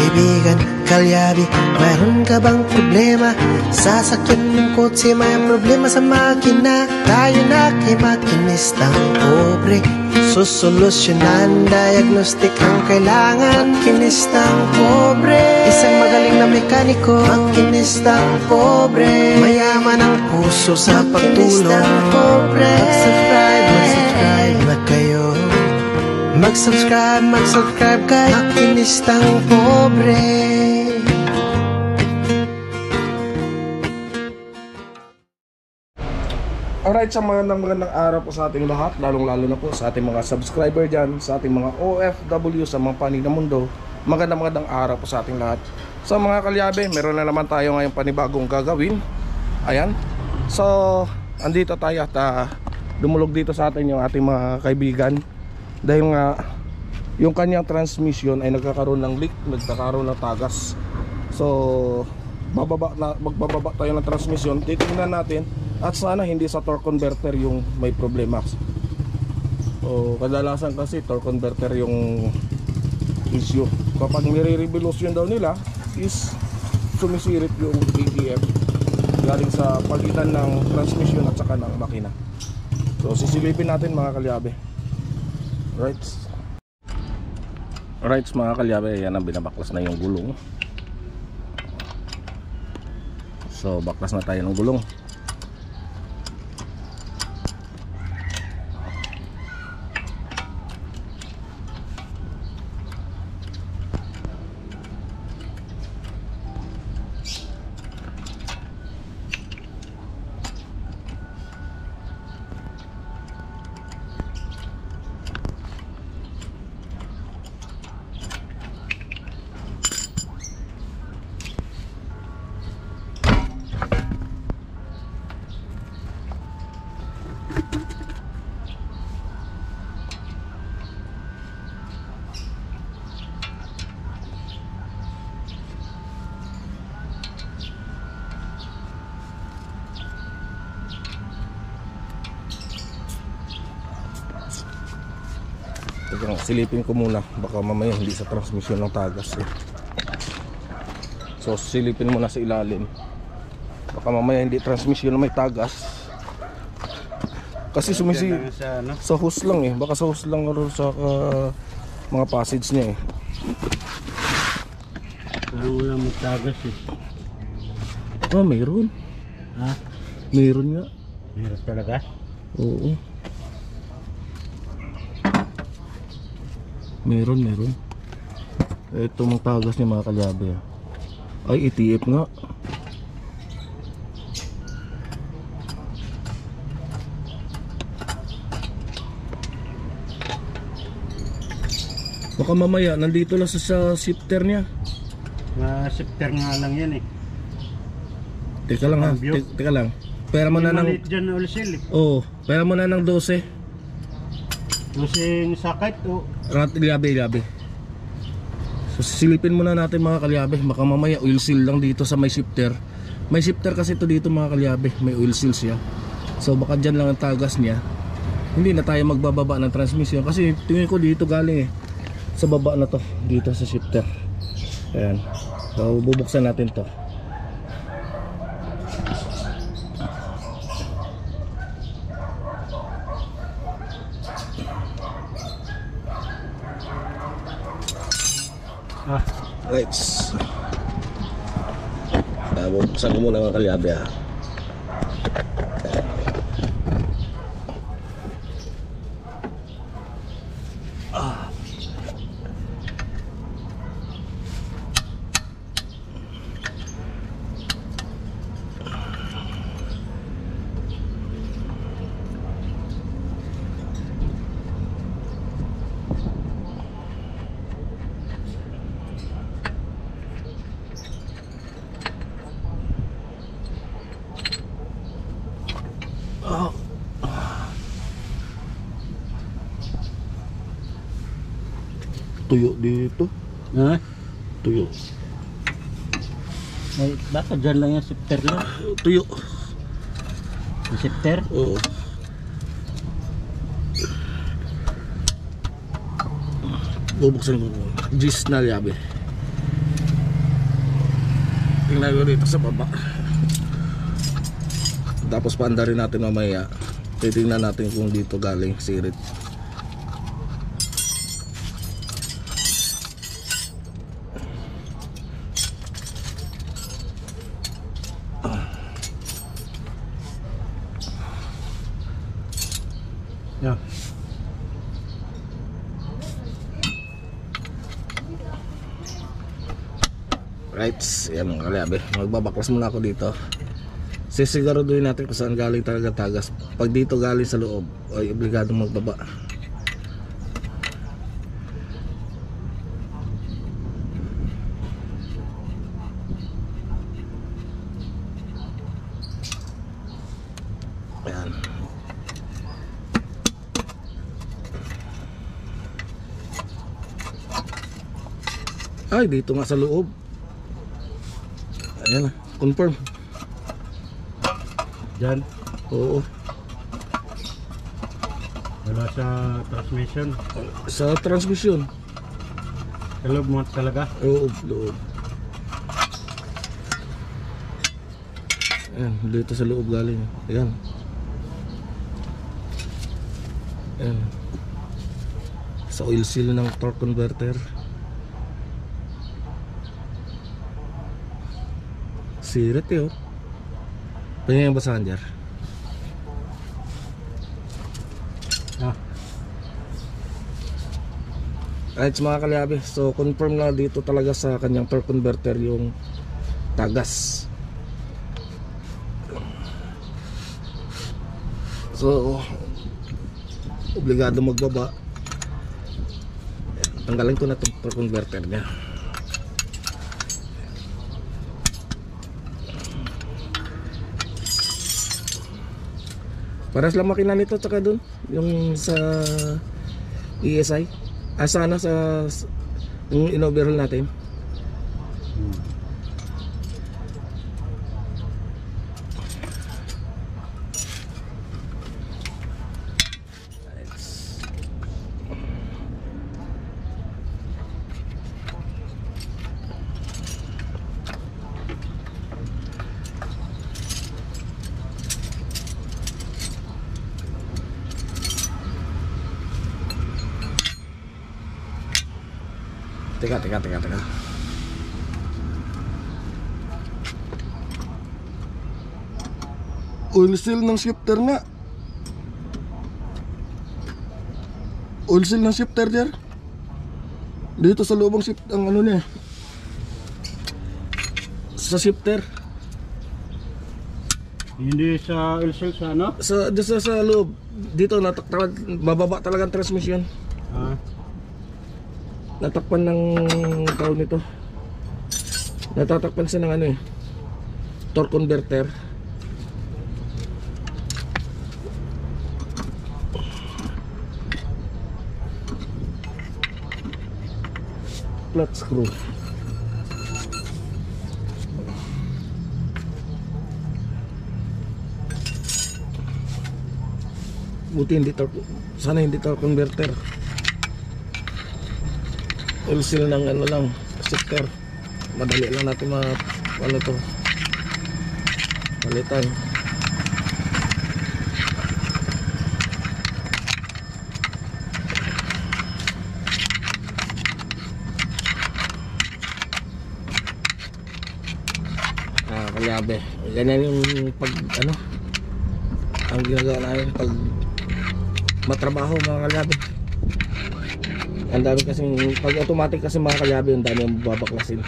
kaibigan, kalyabi, mayroon ka bang problema? Sasakyan ng kotse, may problema sa makina. Tayo na kay makinistang pobre, susolusyonan, diagnostic ang kailangan. Makinistang pobre, isang magaling na mekaniko. Makinistang pobre, mayaman ang puso sa pagtulong. Makinistang pobre, mag-subscribe na kayo. Mag-subscribe kay Makinistang Pobre. Alright, sa magandang araw po sa ating lahat, lalong-lalo na po sa ating mga subscriber dyan, sa ating mga OFW sa mga panig ng mundo. Magandang araw po sa ating lahat. Sa mga kalyabe, meron na naman tayo ngayong panibagong gagawin. Ayan. So, andito tayo at dumulog dito sa atin yung ating mga kaibigan. Dahil nga yung kanyang transmission ay nagkakaroon ng leak, nagkakaroon ng tagas. So magbababa tayo ng transmission, titingnan natin at sana hindi sa torque converter yung may problema. So kadalasan kasi torque converter yung issue. Kapag nire-revolution daw nila is sumisirit yung ATF galing sa pagitan ng transmission at saka ng makina. So sisilipin natin mga kalyabe. Right mga kalyabe, yan ang binabaklas na yung gulong. So baklas na tayo ng gulong. Silipin ko muna, baka mamaya hindi sa transmission ng tagas eh. So silipin muna sa ilalim, baka mamaya hindi transmission na may tagas. Kasi sa hose lang eh, baka sa hose lang o sa mga passage niya eh. Wala mo tagas eh. Oh, mayroon. Ha? Mayroon nga. Mayroon talaga? Oo. Meron. Ito mga tagas niya mga kalyabe. Ay, ETF nga. Baka mamaya nandito lang sa shifter niya. Shifter nga lang yan eh. Teka lang ha. Teka lang. Pera mo na ng... Malit dyan na ulisil eh. Oo. Pera mo na ng 12. Lusing sakit o... Kalyabe. So silipin muna natin mga kalyabe. Baka mamaya oil seal lang dito sa may shifter. May shifter kasi ito dito mga kalyabe. May oil seal siya. So baka dyan lang ang tagas niya. Hindi na tayo magbababa ng transmission. Kasi tingin ko dito galing eh. Sa baba na to. Dito sa shifter. Ayan. So bubuksan natin to. Right. Buksan ko muna mga kalyabe ha. Tuyo dito. Ha? Tuyo. Ay, baka dyan lang yung shifter lang. Tuyo. Yung shifter? Oo. Bubuksan ko. Gis na liabe. tingnan ko dito sa baba. Tapos paanda rin natin mamaya. Titingnan natin kung dito galing sirit. Yeah. Right, yan mga kalyabe. Magbabaklas muna ako dito. Sisiguraduhin natin kung saan galing talaga tagas. Pag dito galing sa loob, ay obligadong magbaba. Ayan. Ay, dito nga sa loob. Ayan na, confirm. Diyan. Oo. Wala sa transmission. Sa transmission. Sa loob mo talaga. Loob, loob. Ayan, dito sa loob galing. Ayan. Ayan. Sa oil seal ng torque converter. Sirit eh oh. Pwede yung basahan dyan. Ah. Alright mga kalyabe, so confirm na dito talaga sa kanyang torque converter yung tagas. So obligado magbaba. Tanggalin ko na itong torque converter niya. Paras lang makina nito tsaka dun yung sa ESI. Sana sa yung in-overhaul natin. Teka. Oil seal ng shifter nga. Oil seal ng shifter dyan. Dito sa loob ang shift, ang ano niya. Sa shifter. Hindi sa LCL sa ano? Sa loob. Dito bababa talaga ang transmission. Ah. Natakpan ng tao nito. Natatakpan siya ng ano eh, torque converter. Flat screw. Buti hindi torque, sana hindi torque converter. Oil seal ng ano lang, shifter. Madali lang natin ano to, palitan. Kalyabe, ganyan yung pag ano, ang ginagawa namin pag matrabaho mga kalyabe. Ang dami kasing, pag automatic kasi mga kalyabe, ang dami ang babaklasin.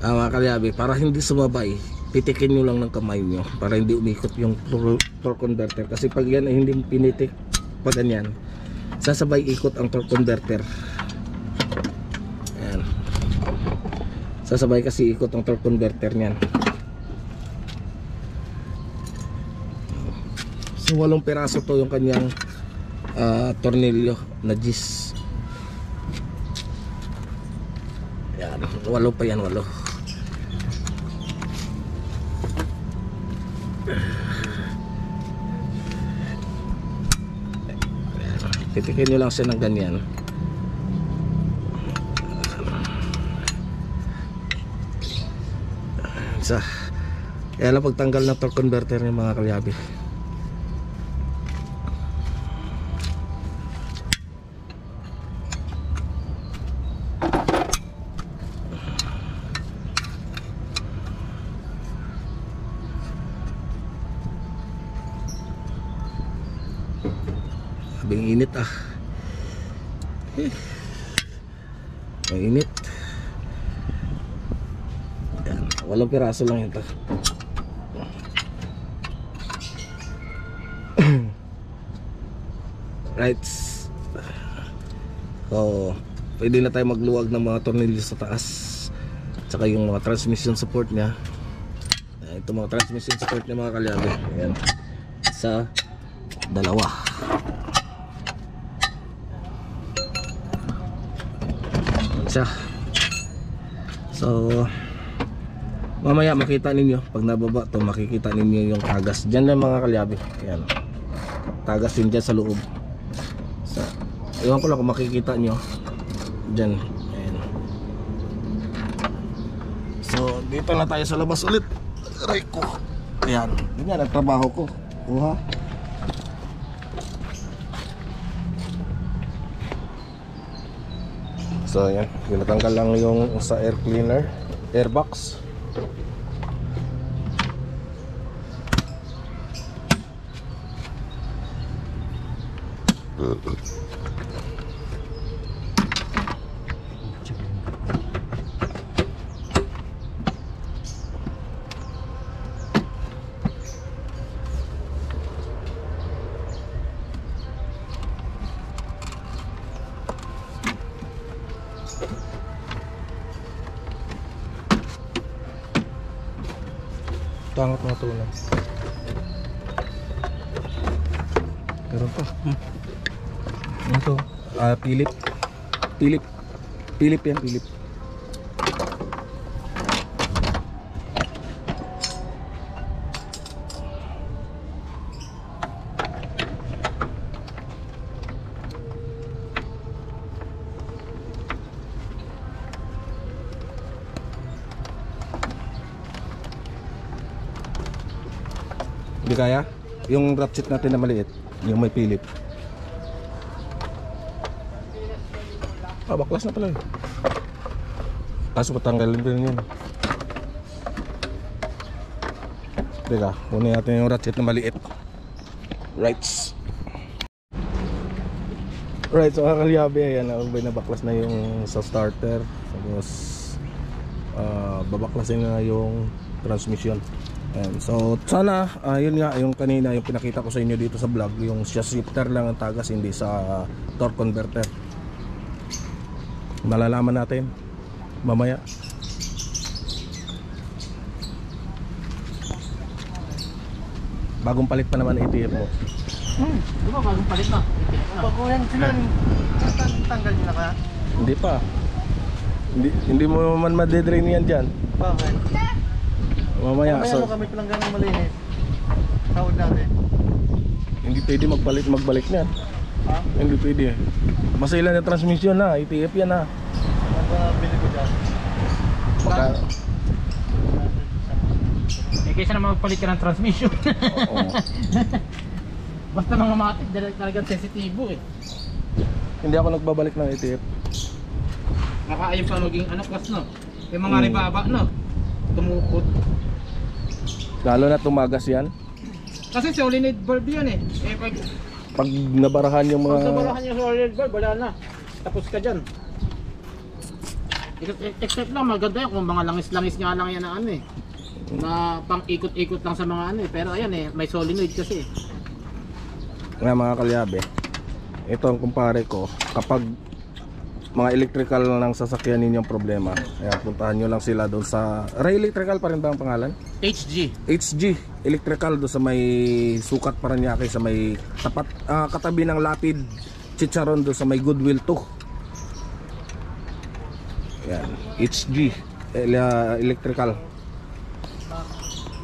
Mga kalyabe, para hindi sumabay, pitikin nyo lang ng kamay nyo para hindi umikot yung torque converter. Kasi pag yan ay hindi pinitik pa ganyan, sasabay ikot ang torque converter. Ayan. Sasabay kasi ikot ang torque converter niyan. So 8 piraso to yung kanyang tornilyo na gis. Yan, 8 pa yan, 8. Titikin nyo lang siya ng ganyan. Isa. Kaya lang pagtanggal ng torque converter ng mga kalyabe. Sabing init ah. Mainit. Yan, 8 piraso lang ito. Right. So, pwede na tayo magluwag ng mga tornilyo sa taas. Tsaka yung mga transmission support niya. Ito mga transmission support niya mga kalyabe. Ayan. Isa, 2. Isa. So mamaya makita ninyo pag nababa to, makikita ninyo yung tagas dyan lang mga kalyabe. Ayan, tagas yun dyan sa loob. So, iwan ko lang kung makikita nyo dyan. Ayan. So dito na tayo sa labas ulit. Aray ko. Ayan, ganyan ang trabaho ko. Kuha. So yan, tinatanggal lang yung sa air cleaner, airbox. Tangat mga tulang. Meron pa. Ito. Pilip. Pilip. Pilip yan, pilip. Hindi kaya? Yung ratchet natin na maliit, yung may pilip. Baklas na pala eh. Kaso patanggalin din yun. Teka, kunin natin yung ratchet na maliit. Rights. Right, so kakalyabe, ayan, binabaklas na yung sa starter. Tapos babaklasin na yung transmission. Ayan. So sana yun nga yung kanina yung pinakita ko sa inyo dito sa vlog, yung shifter lang ang tagas, hindi sa torque converter. Malalaman natin mamaya. Bagong palit pa naman ATF mo. Di ba bagong palit na? Bago yan sila, tanggal nyo na kaya? Hindi pa. Hindi mo man madedrain yan dyan. Bakit? Mamaya. Mamaya mo kami palang ganang malinis. Tawag natin. Hindi pwede magbalik niyan. Ha? Hindi pwede. Masailan na transmission na, ATF yan na. Ano ba bili ko dyan? Baka, Eh kaysa na magpalit ka ng transmission. oo. Basta mga matik, talagang sensitibo eh. Hindi ako nagbabalik ng ATF. Nakaayon pa maging ano plus no. Yung mga ribaba no. Tumukot. Lalo na tumagas yan. Kasi solenoid valve yan eh. Eh Pag nabarahan yung mga... pag nabarahan yung solenoid valve, wala na. Tapos ka dyan. Except lang maganda yan kung mga langis-langis nga lang yan na ano eh. Na pang ikot-ikot lang sa mga ano eh. Pero ayan eh, may solenoid kasi eh. Nga mga kalyabe, ito ang kumpare ko. Kapag mga electrical ng sasakyan ninyong problema, ayan, puntahan nyo lang sila doon sa Ray Electrical pa rin ba ang pangalan? HG Electrical, doon sa may Sukat Paranaque, sa may tapat, katabi ng Lapid Chicharon, doon sa may Goodwill 2. Ayan, HG Electrical,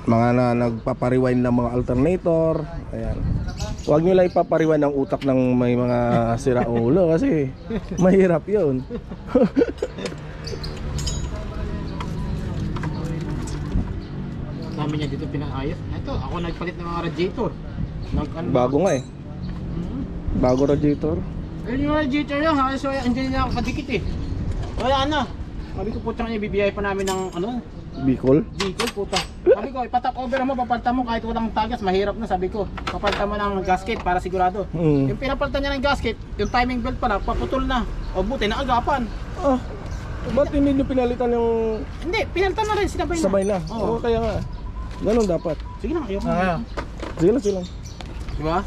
mga nagpapariwind ng mga alternator. Ayan, huwag nyo lang ipapariwind ang utak ng may mga sira ulo kasi mahirap yun. Dami niya dito pinaayos. Ito, ako nagpalit ng mga radiator. Bago nga eh, bago radiator. Ayun yung radiator yun, halos andyan na ako kadikit eh. Wala na. Sabi ko putang niya, bibiyay pa namin ng Bicol. puta. Sabi ko, ipatap over mo, papalta mo kahit walang tagas, mahirap na. Sabi ko, papalta mo ng gasket para sigurado. Yung pinapalta niya ng gasket, yung timing belt pala, paputol na. O buti, naagapan. Ba't hindi nyo pinalitan yung Hindi, pinalta na rin, sinabay na. sabay na? Oo. Oo, kaya nga, ganun dapat. Sige na, ayoko. Sige lang, sige lang. Diba?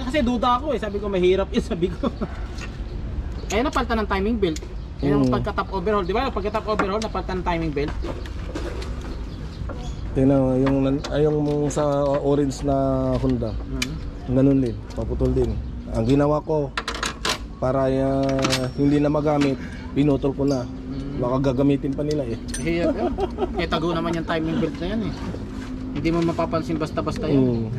Kasi duda ako eh, sabi ko mahirap yun, sabi ko. Kaya napalta ng timing belt. Yun ang pagka-top overhaul, di ba? Pagka-top overhaul, napalta ng timing belt. Tingnan mo, yung sa orange na Honda, ganun din, paputol din. Ang ginawa ko, para hindi na magamit, pinutol ko na. Baka gagamitin pa nila eh. Hirap yun. Kaya tago naman yung timing belt na yan eh. Hindi mo mapapansin basta-basta yun.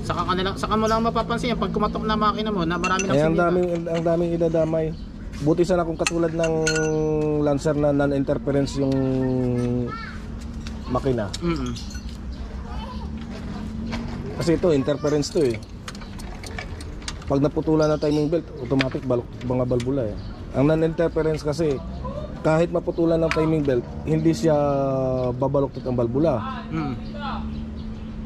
Saka mo lang mapapansin yan pag kumatok na makina mo na marami ng sinita. Ang daming idadamay. Buti sana kung katulad ng Lancer na non-interference yung makina. Kasi ito, interference to eh. Pag naputulan ng timing belt, automatic balok mga balbula eh. Ang non-interference kasi, kahit maputulan ng timing belt, hindi siya babaloktot ang balbula.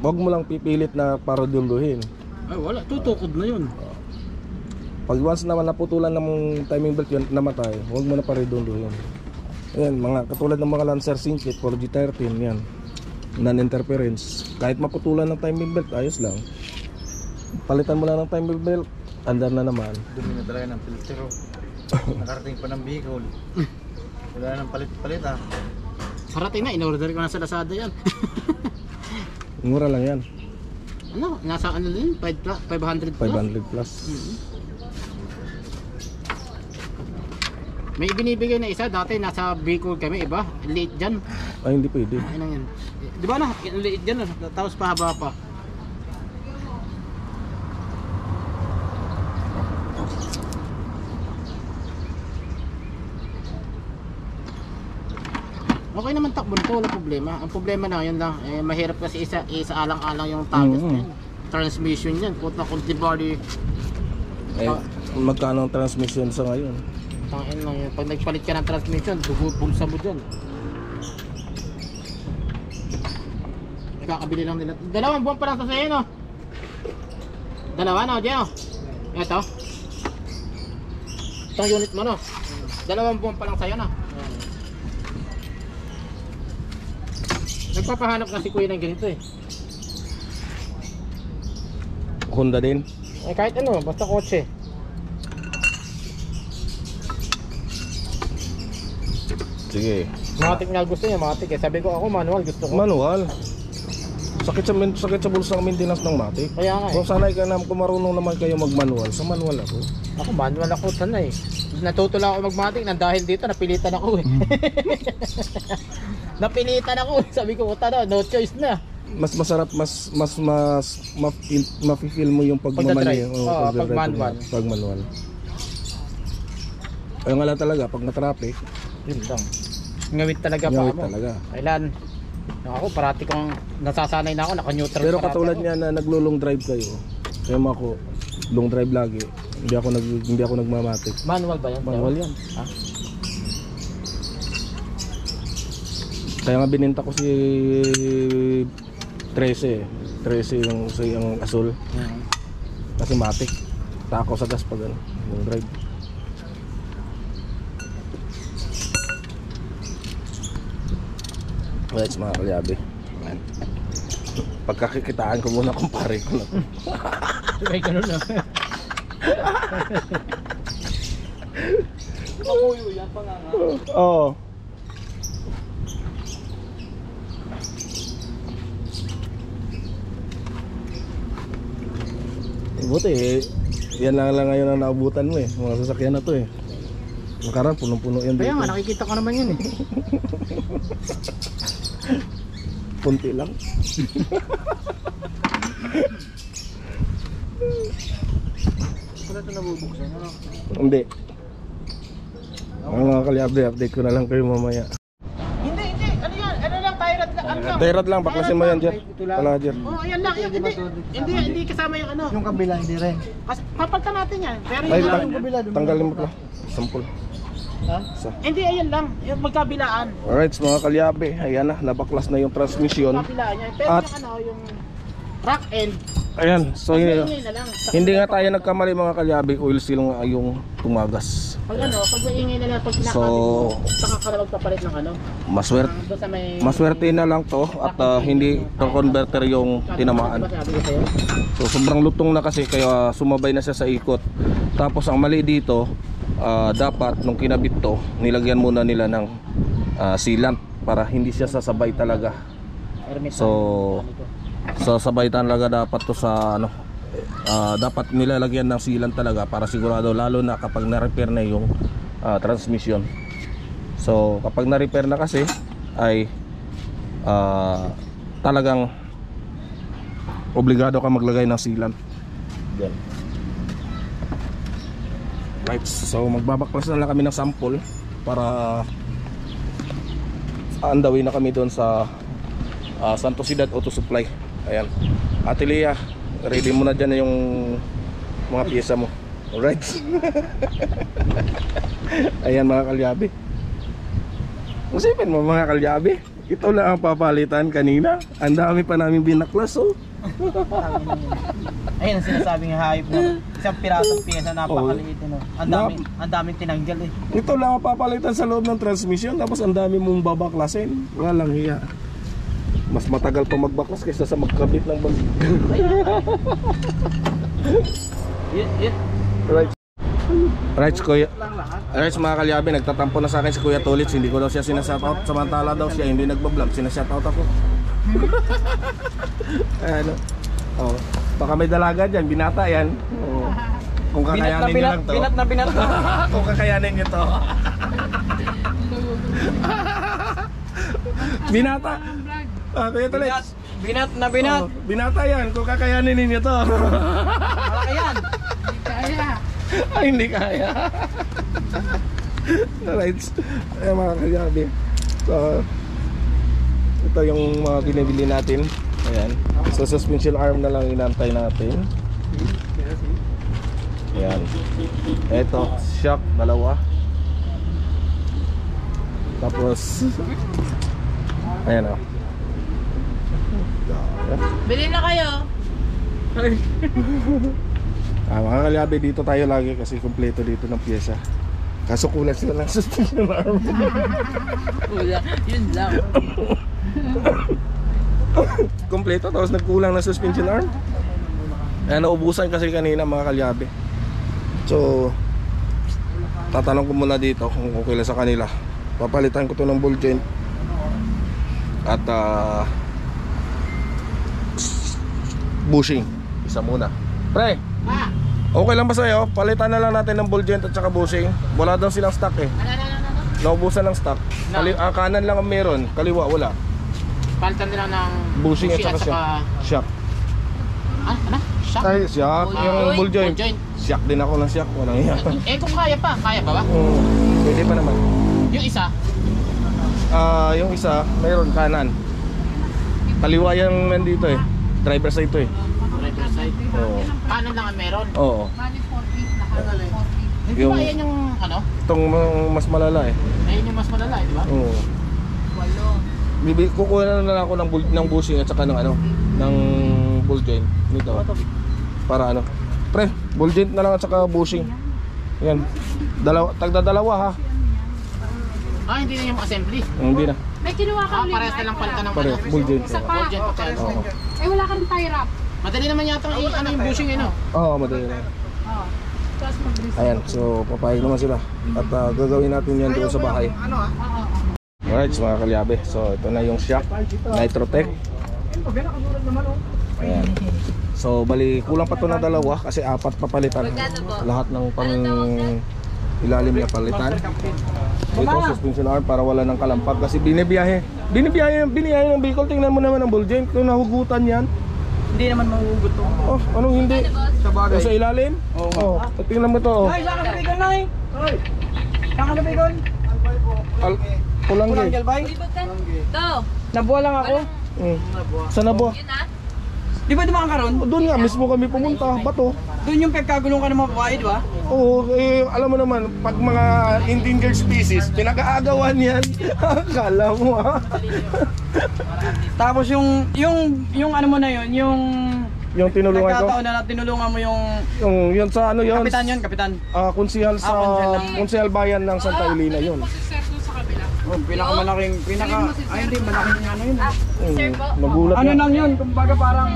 Huwag mo lang pipilit na parodunduhin. Ay wala, tutukod na yun. Pag once naman naputulan ng timing belt yun, namatay, huwag mo na parodunduhin. Ayan, katulad ng mga Lancer Singkit, 4G13, yan. Non-interference. Kahit maputulan ng timing belt, ayos lang. Palitan mo lang ng timing belt, andar na naman. Dumi na talaga ng filtero. Nakarating pa ng Bicol. Wala nang palit-palit ah. Parating na, in-order ko na sa Lazada yan. Mura lang yan. Ano, nasa ano din? 500 plus? 500 plus. May binibigay na isa, dati nasa Bicol kami, iba? Liit dyan. Ay, hindi pwede. Ano yan? Di ba na, liit dyan, tapos pahaba pa. Okay naman takbo nito, walang problema. Ang problema na yun lang, mahirap kasi isa alang-alang yung tagas na yun. Transmission yan, puta kulti body. Magkano ang transmission sa ngayon? Tangin lang yun, pag nagpalit ka ng transmission, bulsa mo dyan. Kakabili lang nila. 2 buwan pa lang sa sa'yo, no? 2, no, Gio? Ito. Itong unit mo, no? 2 buwan pa lang sa'yo, no? Nagpapahanap na si Kuya ng ganito eh. Honda din? Kahit ano, basta kotse. Sige. Matic nga gusto niya, matic eh. Sabi ko ako manual gusto ko. Manual. Sakit sa bulsa ang maintenance ng matic. Kaya nga eh. Kung sanay ka na, kung marunong naman kayo mag-manual, sa manual ako. Ako manual ako sana eh. Natuto lang ako mag-matic nang dahil dito napilitan ako eh. Napilitan ako. Sabi ko, no choice na. Mas masarap, mafe-feel mo yung pagmamani. Pag manual. Pag manual. Ayun nga lang talaga, pag na-traffic, Yun lang. Ngawit talaga pa ngawit mo. talaga. Kailan? Ako parati kong nasasanay na ako, naka-neutral. Pero parati katulad ako. niya na naglo-long drive kayo, kaya ako, long drive lagi, hindi ako nagmamatic. Manual ba yan? Manual yan. Ha? Kaya nga bininta ko si 13 yung asul. Kasi matic. Tako sa gas pag long drive. Alright mga kalyabe. Pagkakikitaan ko muna kumpare ko na. Ay, ganun na. Papuyo yan pa nga. Oo. Buti eh. Yan lang ngayon ang naabutan mo eh. Mga sasakyan na to eh. Nakaraan punong-puno yan Kaya dito. nga, nakikita ko naman yun eh. Punti lang. Wala ito nabubuksan. Ano? Hindi. Ang mga kaliabe, update ko na lang kayo mamaya. Hindi. Ano yan? Ano lang, tyrant lang. Ano lang? Dayrad lang, baklasin mo yan dyan. Wala dyan. Oo, ayan lang. Hindi kasama yung ano. Yung kabila hindi rin. Kasi papalitan natin yan. Pero Ay, yun lang yung kabila. tanggalin mo pala. Sampol. Ha? Isa. Hindi, ayan lang. Yung magkabilaan. Alright, mga kalyabe, ayan na, nabaklas na yung transmission. Magkabilaan yan. Pero At- yung ano, yung rack end. Ayan, so Maingay na lang. hindi nga tayo nagkamali mga kalyabe, oil seal nga yung tumagas. Pag ano, pag maingay na lang, pag So, nakabit mo, saka ka na magpapalit ng ano. Maswerte, Doon sa may... maswerte na lang to at hindi to converter yung tinamaan. Diba sabi ko sa'yo? So sobrang lutong na kasi kaya sumabay na siya sa ikot. Tapos ang mali dito, dapat nung kinabit to, nilagyan muna nila ng sealant para hindi siya sasabay talaga. Hermes. So sabay talaga dapat to sa ano, dapat nilalagyan ng sealant talaga para sigurado, lalo na kapag na-repair na yung transmission. So kapag na-repair na kasi ay talagang obligado ka maglagay ng sealant. Yan. Right, so magbabaklas na lang kami ng sample para andawin na kami doon sa Santo Ciudad Auto Supply. Ayan, Ate Lea, ready mo na dyan yung mga pyesa mo. Alright. Ayan mga kalyabe, usipin mo mga kalyabe, ito lang ang papalitan kanina. Ang dami pa namin binaklas oh. Ayun ang sinasabing hayop na isang pirasong pyesa, napakaliit no. Ang daming tinanggal eh. Ito lang ang papalitan sa loob ng transmission, tapos ang dami mong babaklasin. Walang hiya. Mas matagal pa magbaklas kaysa sa magkabit ng bag. Right. Right, Kuya. Right, mga kalyabe, nagtatampo na sa akin si Kuya Tulits. Hindi ko daw siya sinashoutout. Samantala daw siya hindi nagbablog, sinashoutout ako. Ano? Oh, baka may dalaga dyan, binata yan. Oh. Kung kakayanin nyo lang to. Binat na. Kung kakayanin nyo to. Binata. Kuya Tulits. Binat na binat. Oh, binata yan, kung kakayanin ninyo to. Malaki yan. Ay, hindi kaya. Alright. Ayan mga kalyabe. So, ito yung mga binibili natin. Ayan. So, suspension arm na lang inantay natin. Ayan. Ito, shock, dalawa. Tapos, ayan o. Bili na kayo. Mga kalyabe, dito tayo lagi kasi kumpleto dito ng pyesa. Kaso kulang sila ng suspension arm. Kulang, yun lang. Kumpleto tapos nagkulang ng suspension arm. Ayan, naubusan kasi kanina mga kalyabe. So, tatanong ko muna dito kung okay lang sa kanila. Papalitan ko to ng ball joint. At bushing. Isa muna. Pre, okay lang ba sa'yo? Palitan na lang natin ng ball joint at saka bushing. Wala daw silang stock eh. Naubusan ng stock. Kanan lang ang meron, kaliwa wala. Palitan nila ng Bushing at saka shock. Ano? Shock? Ay, shock. Yung ball joint. Ball joint. Shock din ako ng shock. Walang iya. Kung kaya pa ba? Pwede pa naman. Yung isa? Yung isa, mayroon kanan. Kaliwa yung nandito eh. Driver side ito eh. Driver side. Oo. Kanan lang ang meron. Oo. Hindi Yung- ba yan yung ano? Itong mas malala eh. Ayun yung mas malala, di ba? Oo. Kukuha na lang ako ng bushing at saka ng ano, ng ball joint nito. Para ano? Pre, ball joint na lang at saka bushing. Yan. Tagdadalawa ha. Hindi na yung assembly. Hindi na. May kinuha kang Parehas na lang palitan ng Pare, ball joint. Isa pa. Ball joint pa tayo. Oo. Eh wala kang tie wrap. Madali naman yata yung bushing eh no? Oo, madali na. Oh. Ayan, so papayag naman sila. At gagawin natin yan doon sa bahay. Alright, mga kalyabe. So ito na yung shock Nitrotech. Ayan. So bali kulang pa to ng dalawa kasi 4 papalitan. Lahat ng pang ilalim na palitan. Ito suspension arm para wala ng kalampag kasi binibiyahe ng Bicol. Tingnan mo naman ang ball joint kung nahugutan yan. Hindi naman mahugot to. Oh, anong hindi? Sa bagay. Sa ilalim? Oo. Oh, tingnan mo to. Oh. Ay, saan ka sa Bicol, Nay? Saan ka sa Bicol? Pulangge. Galbay? Ito. Nabuha lang ako. Sa Nabo. Yun na. Di ba dumaan ka ron? Doon nga mismo kami pumunta, bato. Doon yung pagkagulong ka ng mga babae, di ba? Oo, alam mo naman, pag mga endangered species, pinag-aagawan yan. Akala mo ha? Tapos yung ano mo na yun, Yung tinulungan ko? nagkataon na tinulungan mo yung Yun sa ano yun? kapitan yun, kapitan. Konsihal sa Konsihal Bayan ng Santa Elena yun. Oh, pinakamalaking, ay hindi, malaking ano yun. Sir po. Nagulat Ano nga. lang yun, kumbaga parang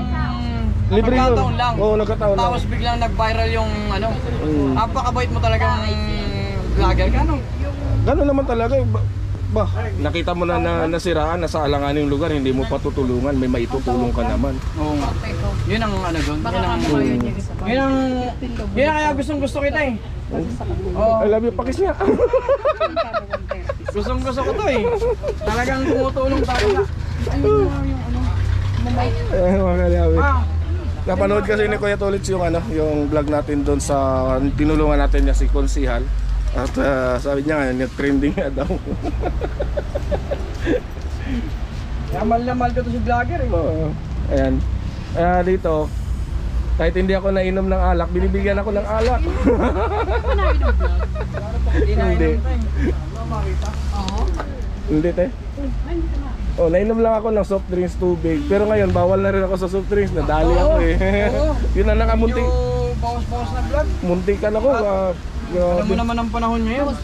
Libre yun. nagkataon lang. Oo, nagkataon lang. Tapos biglang nag-viral yung ano, napakabait mo talagang vlogger ka, no? Gano'n naman talaga. Ba, nakita mo na nasiraan, nasa alanganing lugar, hindi mo pa tutulungan, may maitutulong ka naman. Oo nga. Yun ang ano doon, yun ang kaya gusto kita eh. I love you, pakis niya. Gusto ko to eh. Talagang tumutulong talaga. Ayun, mga kalyawi. Ah, Napanood kasi ni Kuya Tolits yung yung vlog natin doon sa tinulungan natin niya si Konsihal. At sabi niya nga, trending nga daw. mahal na mahal ko to si vlogger eh. Oo. Ayan. Dito, kahit hindi ako nainom ng alak, binibigyan ako ng alak. Hindi. Hindi te. Oh, nainom lang ako ng soft drinks, tubig. Pero ngayon, bawal na rin ako sa soft drinks. Nadali ako eh. Yun na nakamunti. Yung bawas-bawas na vlog. Munti ka na ko. Alam mo naman ang panahon ngayon.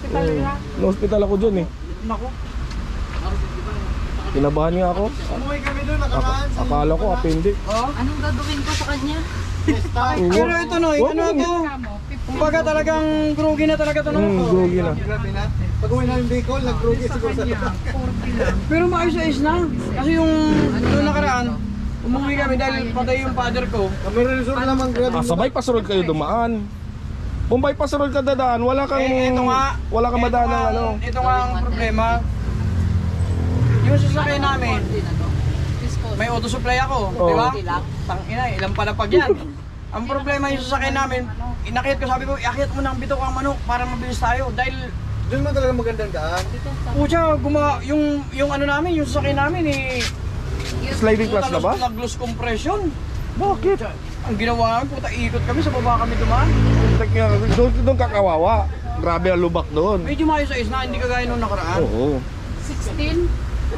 Na-hospital ako dyan eh. Naku. Kinabahan nga ako. Umuwi kami doon, nakaraan. Akala ko appendix. Anong gagawin ko sa kanya? Pero ito Noy, ano ito? Kumbaga talagang grogi na talaga ito. Grogi na. Grabe na. Pag uwi namin Bicol, nag-grogi siguro sa lugar. Pero maayos na. Kasi yung nakaraan, umuwi kami dahil patay yung father ko. Kami rin sure naman, grabe. Sabay pasurod kayo dumaan. Bombay pasurod ka dadaan, wala kang Ito nga. wala kang madaan ng ano. Ito nga ang problema. Yung sasakyan namin, may auto supply ako, di ba? Tangina, ilang palapag yan. Ang problema yung sasakyan namin, inakit ko, sabi ko, iakit mo ng bitok ang manok para mabilis tayo. Dahil, Doon mo talaga magandang daan. pucha, yung ano namin, yung sasakyan namin eh, Sliding class na ba? nag-loose compression. Bakit? Ang ginawa namin, puta, ikot kami, sa baba kami dumaan. Doon kakawawa. Grabe ang lubak doon. Medyo maayos na, hindi kagaya nung nakaraan. Oo. 16?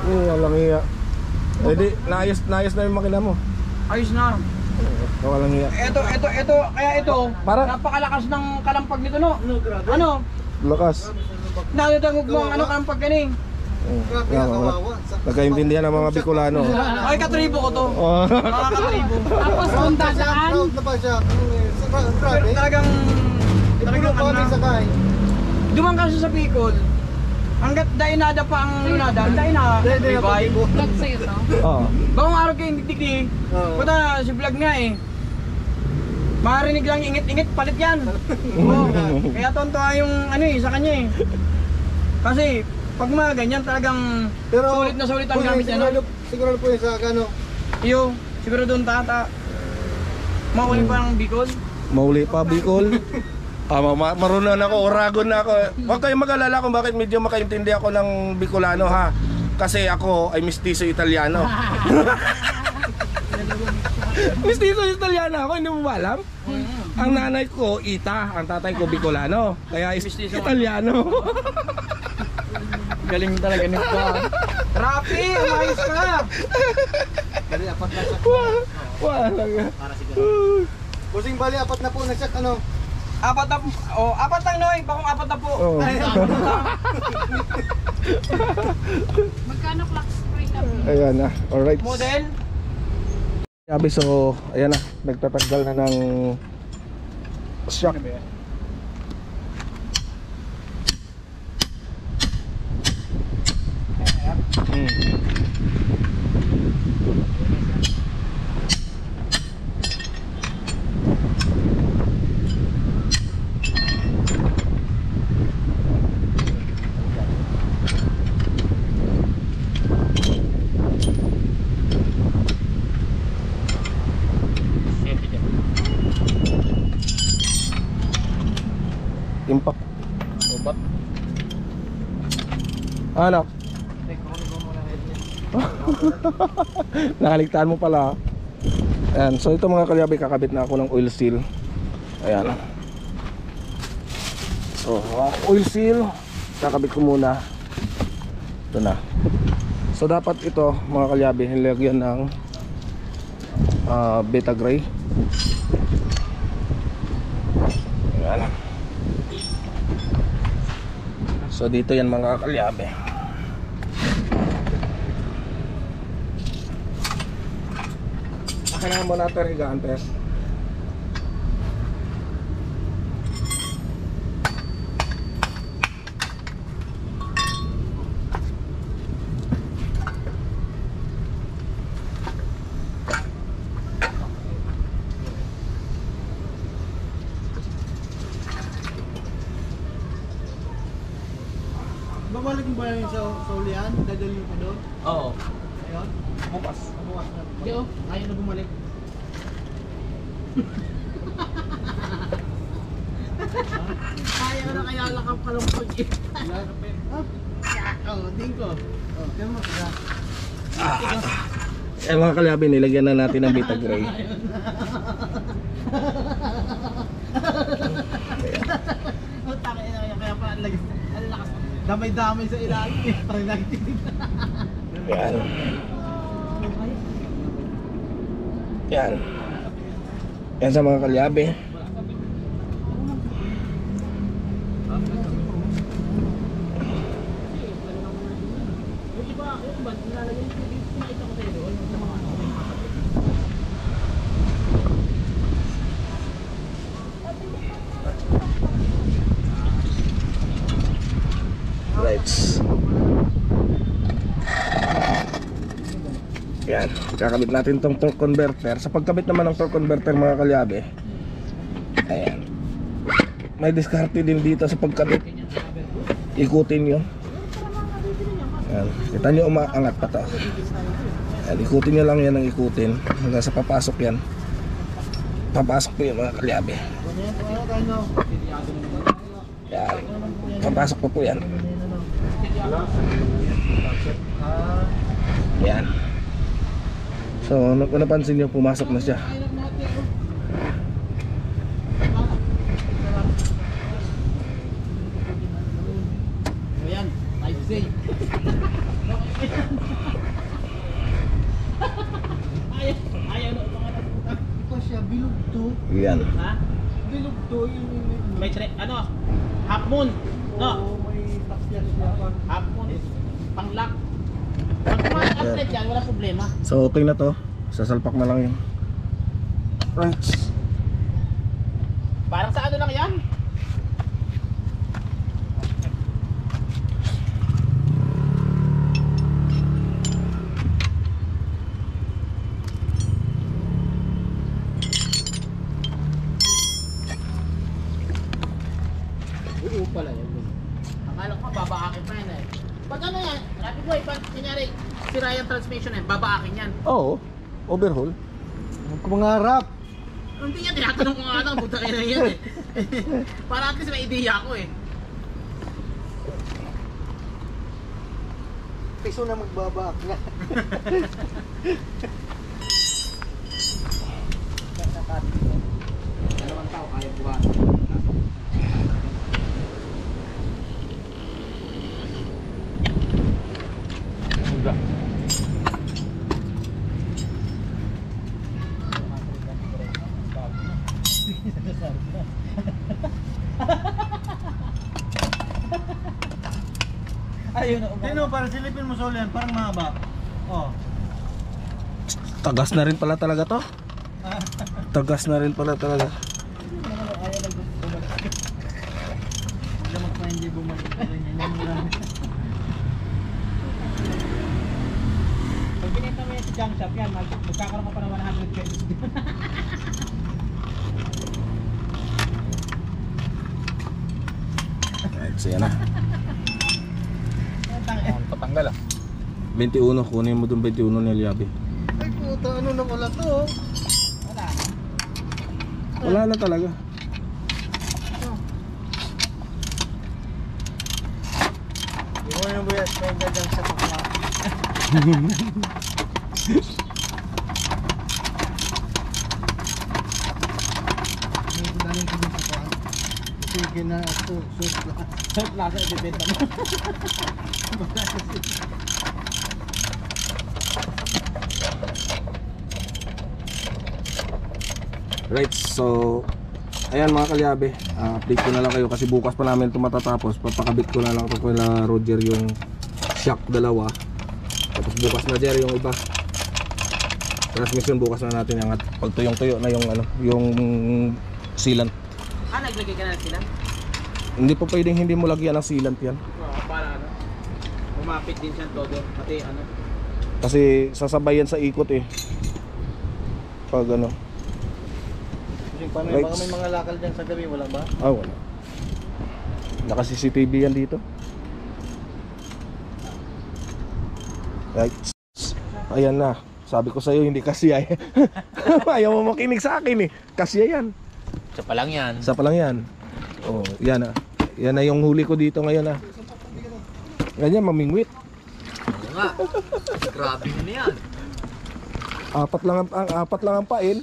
Walang iya. Eh di, naayos na yung makina mo. Ayos na. Walang iya. Ito, kaya ito, napakalakas ng kalampag nito, no? Ano? Lakas. Nadadangog mo ang kalampag ganing. Grabe na, kawawa. Nagkaintindihan ang mga Bicolano. Ay, katribo ko to. Oh. Mga katribo. Tapos punta saan? Proud na pa siya. Pero Grabe. talagang Ipuro pa kami ano na. sakay. Duman kasi sa Bicol. Hanggat dainada pa ang lunada, daina. Hindi na Bye. pag-ibo. Vlog sa'yo to? Oo. Bagong araw kayo digdi. Oo. Puta, si vlog nga eh. Marinig lang ingit-ingit, palit yan. Oo. Kaya tonto yung ano eh, sa kanya eh. Kasi pag mga ganyan talagang sulit na sulit ang Kuya, gamit niya. No? sigurado po yun sa ano. Iyo, siguro doon tata. Mauli pa ng Bicol. Mauli pa Bicol. Marunong ako, oragon na ako. Huwag kayong mag-alala kung bakit medyo makaintindi ako ng Bicolano ha. Kasi ako ay mestizo Italiano. Mestizo Italiano ako, hindi mo ba alam? Ang nanay ko, Ita, ang tatay ko Bicolano. Kaya Mestizo. Italiano. Galing talaga nito. Rapi, umayos ka. Bali, apat na siya. Wala nga. Busing bali, apat na po na siya. Ano? Apat na po. Oh, apat lang Noy, bakong apat na po. Oo. Magkano clock spray na? Ayan na, alright. Model. Sabi so, ayan na, nagtatanggal na ng shock. Impact. Anak. Nakaligtaan mo pala. Ayan, so ito mga kalyabe, kakabit na ako ng oil seal. Ayan. So, oil seal, kakabit ko muna. Ito na. So dapat ito mga kalyabe, nilagyan ng beta gray. Ayan. So dito yan mga kalyabe. Kailangan mo natin higaan, Tess. Babalik mo ba yung sa ulian? Dadalhin ko doon? Oo. Ayun? Bukas. Bukas na. Hindi oh, ayaw na bumalik. Ayaw na kaya lakang palumpag eh. Oo, dingko. Kaya mo, Eh mga kalyabe, nilagyan na natin ng beta gray. kaya pa ang lakas. Damay-damay sa ilalim eh. Parang nagtitig. Yan. Yan. Yan sa mga kalyabe. Right. Yan, kakabit natin tong torque converter. Sa pagkabit naman ng torque converter mga kalyabe, ayan, may diskarte din dito sa pagkabit. Ikutin nyo. Ayan, kita nyo umaangat pa to. Ayan, ikutin nyo lang yan ng ikutin hanggang sa papasok yan. Papasok po yung mga kalyabe. Ayan, papasok po yan. Ayan. So, kung napansin nyo, pumasok na siya. Ayan, I say. Ayaw na umangat. Ito siya, bilog to. Ayan. Ha? Bilog to yung... May ano? Half moon. No? Oo, may takyas siya pa. Half moon. Pang-lock. Pag kumakas yan, wala problema. So, okay na to. Sasalpak na lang yun. Right. Parang sa ano lang yan? Oo pala yan. Akala ko babaakin pa yan eh. Pag ano yan, Rapi Boy, pag kunyari sira yung transmission yan, babaakin yan. Oo. Overhaul. Huwag ko mangarap. Hindi yan, tinatanong ko nga lang, buta kayo na yan eh. Para at least may ideya ako eh. Piso na magbabaak nga. Dalawang tao, kaya buwan. Ayun na, Tino, para silipin mo sa ulian, parang mahaba. Oh. Tagas na rin pala talaga to. Tagas na rin pala talaga. Huwag naman pa hindi bumalik pa rin yan. junk shop yan, magkakaroon ka pa ng 100 pesos. Right, so yan na. Patanggal ah. 21, kunin mo dun 21 ni Liabi. Ay puta, ano na wala to? Wala na talaga. Hindi mo yung buyas, may gagang sa pakma. Sige na ako, suit lang. Salt lasa, ibibenta mo. Right, so ayan mga kalyabe, update ko na lang kayo kasi bukas pa namin ito matatapos. Papakabit ko na lang ito kila Roger yung shock dalawa. Tapos bukas na Jerry yung iba. Transmission bukas na natin yung pag tuyong-tuyo na yung ano, yung sealant. Naglagay ka na sila? Hindi pa pwedeng hindi mo lagyan ng sealant yan. Para ano? Umapit din siya todo, pati ano? Kasi sasabayan sa ikot eh. Pag ano. Kasi paano Right. baka may mga lakal dyan sa gabi, wala ba? Wala. Naka CCTV yan dito. Right. Ayan na. Sabi ko sa'yo hindi kasya eh. Ayaw mo makinig sa akin eh. Kasya yan. Isa pa lang yan. Isa pa lang yan. Oh, yan na. Yan na yung huli ko dito ngayon ah. Ganyan, mamingwit. Oo nga. Grabe na yan. Apat lang ang pain.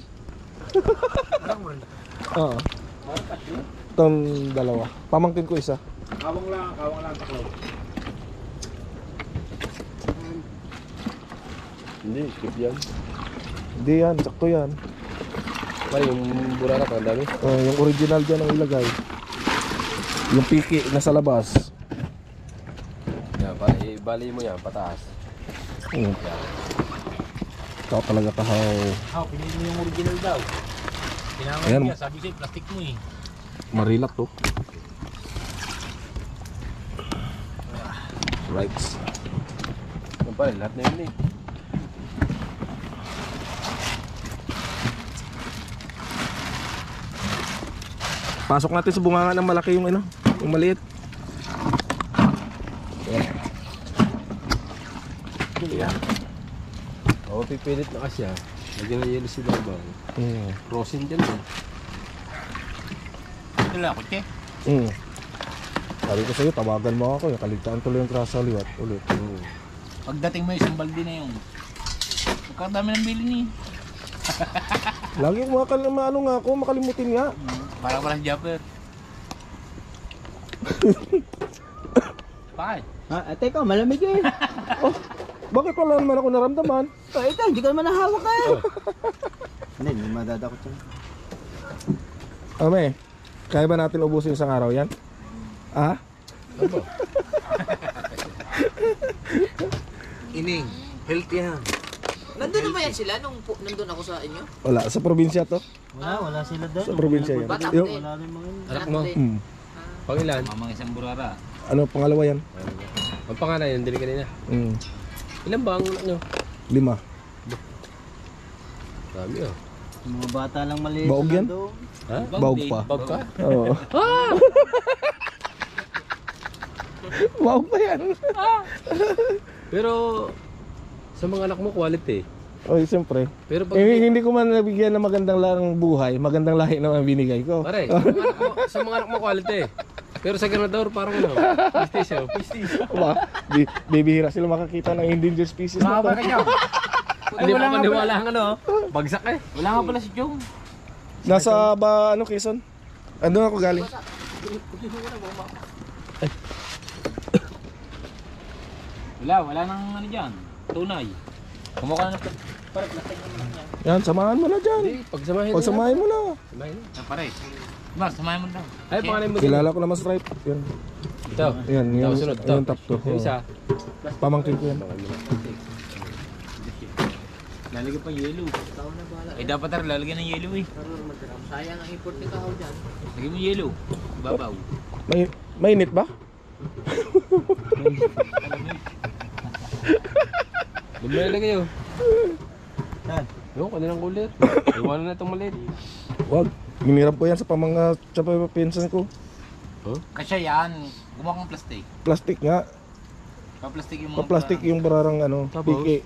Oo. Itong dalawa. Pamangkin ko isa. Kawang lang taklaw. Hindi, skip yan. Hindi yan, sakto yan. Ay, yung burara pa, dami. Yung original dyan ang ilagay. Yung piki nasa labas. Yan, ibali mo yan, pataas. Ikaw talaga tahaw. Pinili mo yung original daw. Ayan, Niya, sabi sa'yo, plastic mo eh. marilak to. Right. Yan pa rin, lahat na yun eh. Pasok natin sa bunganga ng malaki yung ano, yung maliit. Yan. Oo, pipilit na kasi ah. Lagyan na yelo si Babaw. Crossing dyan eh. Ito lang, kutse. Sabi ko sa'yo, tawagan mo ako. Kaligtaan tuloy yung krasa ulit. Pagdating mo isang balde na yung magkakadami ng bili ni. Lagi ano nga ako, makalimutin nga. Parang walang jumper. Bakit? Teka, malamig eh. Bakit wala naman ako naramdaman? Ito, hindi ka naman nahawak ka. Hindi, hindi madadakot yan. Ame, kaya ba natin ubusin isang araw yan? Ah? Ining, healthy yan. Nandun na ba yan sila nung nandun ako sa inyo? Wala, sa probinsya to. Wala sila doon. Sa probinsya yan. Batak Yung, din. Wala rin mga Anak mo, din. pangilan? Mamang isang burara. ano, pangalawa yan? Ang pangalan yun, dili kanina. Ilan ba ang unak nyo? 5. Dami oh. mga bata lang maliit. Baog yan? doon. Ha? Baog pa. Bag ka? Oo. Baog pa yan. Pero, sa mga anak mo, quality. Oy, siyempre. Pero pag... Hindi ko man nabigyan ng magandang lang buhay, magandang lahi naman binigay ko. Pare, sa mga anak mo, quality. Pero sa ganador, parang ano, pistis. Ba, bibihira sila makakita ng endangered species na to. Hindi mo maniwala ang ano, bagsak eh. Wala nga pala si Chong. Nasa ba, ano, Quezon? Andun ako galing. Wala nang ano dyan. Tunay. Kumukha na parang plastic naman niya. Yan, samahan mo na dyan. Hindi, pagsamahin Pagsamahin mo na. Samahin na. Pare. Mar, samayan mo daw. Ay, pangalan mo din. Kilala ko naman stripe. Yan. Ito. Yan, Ito, sunod. Ito. yung top 2. Yung isa. Pamangkin ko yan. Lalagyan pa yellow. Eh dapat rin lalagyan ng yellow eh. Sayang ang import ni Kahaw dyan. Lagyan mo yellow. Babaw. Mainit ba? Bumili na kayo. Yung kanilang kulit. Iwanan na itong maliit. Wag. Minirap ko yan sa pamanga sa pinsan ko. Kasi yan, gumawa kang plastic. Plastic nga. Pa-plastic yung mga Pa-plastic yung bararang ano, Tapos? piki.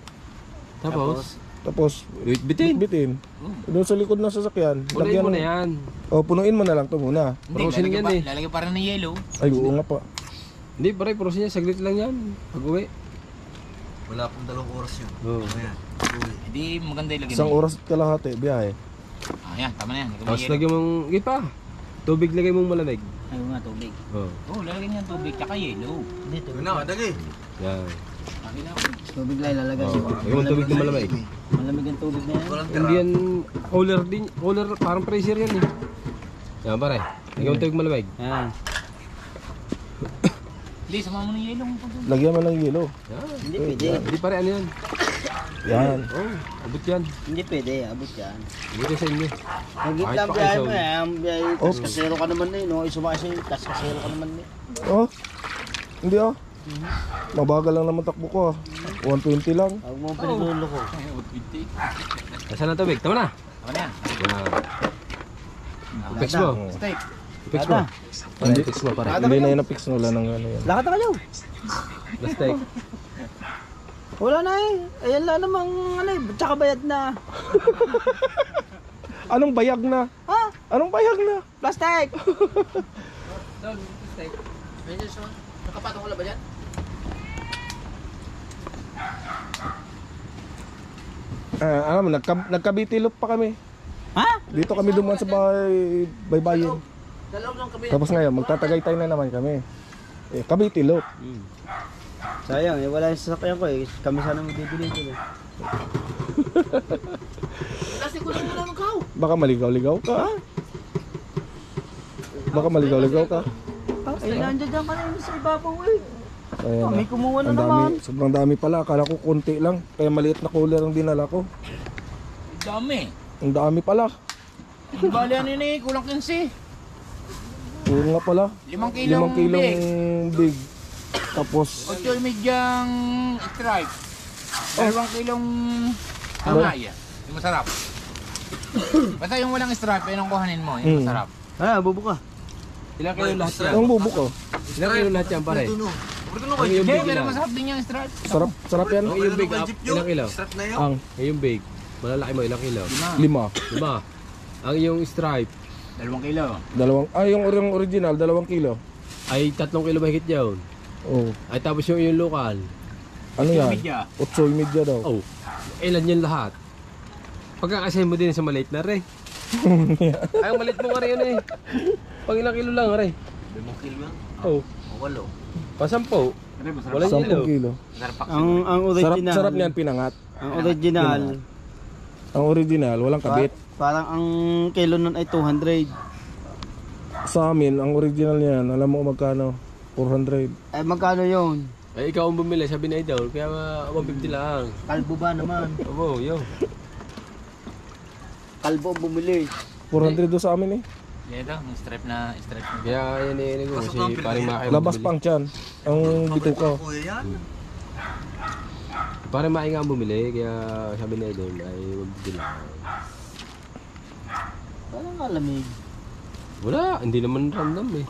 Tapos Bitin. bitin. Doon sa likod ng sasakyan. Punuin mo na yan. O, punuin mo na lang to muna. Frozen yan eh. Lalagyan pa rin ng yellow. Ay, oo nga pa. Hindi, pare, frozen yan. Saglit lang yan. Pag-uwi. Wala pong 2 oras yun. Oo. Ayan. Hindi maganda ilagay. Isang oras at kalahati, biyahe. Yan, tama na yan. Lagyan mo Tapos yellow. lagyan mong, pa. Tubig lagay mong malamig. Ayaw nga, tubig. Oo. Oo, lalagyan niya ng tubig, tsaka yellow. Yun na, kadali. Yan. Tubig lang ilalagay. Lagyan mong tubig na malamig. Malamig ang tubig na yan. Walang Hindi yan, cooler din. Cooler, parang pressure yan eh. Yan pare. Lagyan mong tubig malamig. Yan. Hindi, sama mo ng yellow. Lagyan mo ng yelo. Yan. Hindi pwede. Hindi pare, ano yan? Yan. Oh, abot yan. Hindi pwede, abot yan. Abot yan sa inyo. Higit Kahit lang pa biyahe kayo. mo yan. Biyahe, Oh. tas kasero ka naman eh, no? Isumakasya, tas kasero ka naman eh. Oh. Hindi ah. Mabagal lang naman takbo ko ah. 120 lang. Huwag mo pinigulo ko. Nasaan na tubig? Tama na. Tama na yan. Yan. Fix mo. Steak. Fix mo. Hindi, fix mo pare. Hindi na yun na-fix, wala nang ano yan. Lakad na kayo. Plastic. Wala na eh. Ayan lang namang ano eh. Tsaka bayad na. Anong bayag na? Ha? Anong bayag na? Plastic! Plastic. Nakapatong ko lang ba dyan? Alam mo, nagkabitilop pa kami. Ha? Dito kami dumaan sa bahay, baybayin. Dalawang lang kami. Tapos ngayon, magtatagaytay na naman kami. Eh, kabitilop. Sayang eh. Wala yung sasakyan ko eh. Kami sana magbibili ko eh. Plastic ko lang muna magkaw. Baka maligaw-ligaw ka. Baka maligaw-ligaw ka. Ay, nandiyan dyan ka na sa ibabaw eh. Ayan May na. kumuha na Ang naman. dami, sobrang dami pala. Akala ko konti lang. Kaya maliit na cooler ang dinala ko. Dami. Ang dami pala. Hindi bali ano yun eh. Kulang 15. Puro nga pala. 5 kilong 5 kilong big. Tapos, 8 medyang stripe. 2 kilong hamay. Yung masarap. Basta yung walang stripe, yun ang kuhanin mo. Yung masarap. ah, bubuka. Ilang kilo lahat yan? Ang bubuko. Ilang kilo lahat yan pare? Ang iyong Hindi, big pero ilang? masarap din yung stripe. Sarap, sarap yan. Ang iyong big up, ilang kilo? Strap na yun. Ang Ang iyong big, malalaki mo, ilang kilo? 5. 5. Ang iyong stripe 2 kilo. Yung original, 2 kilo. ay 3 kilo mahigit yun. Oh, Ay tapos yung iyong lokal, ano yan? Medya. 8.5 daw. oh, ilan yan lahat? Pagkakasahin mo din sa maliit na re. Ay, ang maliit mo nga rin yun eh. Pang ilang kilo lang re. 5 kilo lang. Oh, O 8. pasampo. Walang 10 yelo. kilo. Ang original. Sarap niyan pinangat. Ang original. Ang original, walang kabit. Parang ang kilo nun ay 200. Sa amin, ang original niyan, alam mo kung magkano? 400. Ay magkano yun? Ay, ikaw ang bumili, sabi na Idol, kaya 150 lang. Kalbo ba naman? Oo, yo. Kalbo ang bumili. 400 do sa amin eh. Ito, yung stripe na. Kaya yan eh, ko kasi paring makay Labas pang tiyan. Ang bituka. Kuya yan. Paring makay nga ang bumili, kaya sabi na Idol ay 150 lang. Parang kalamig. Wala, hindi naman random eh.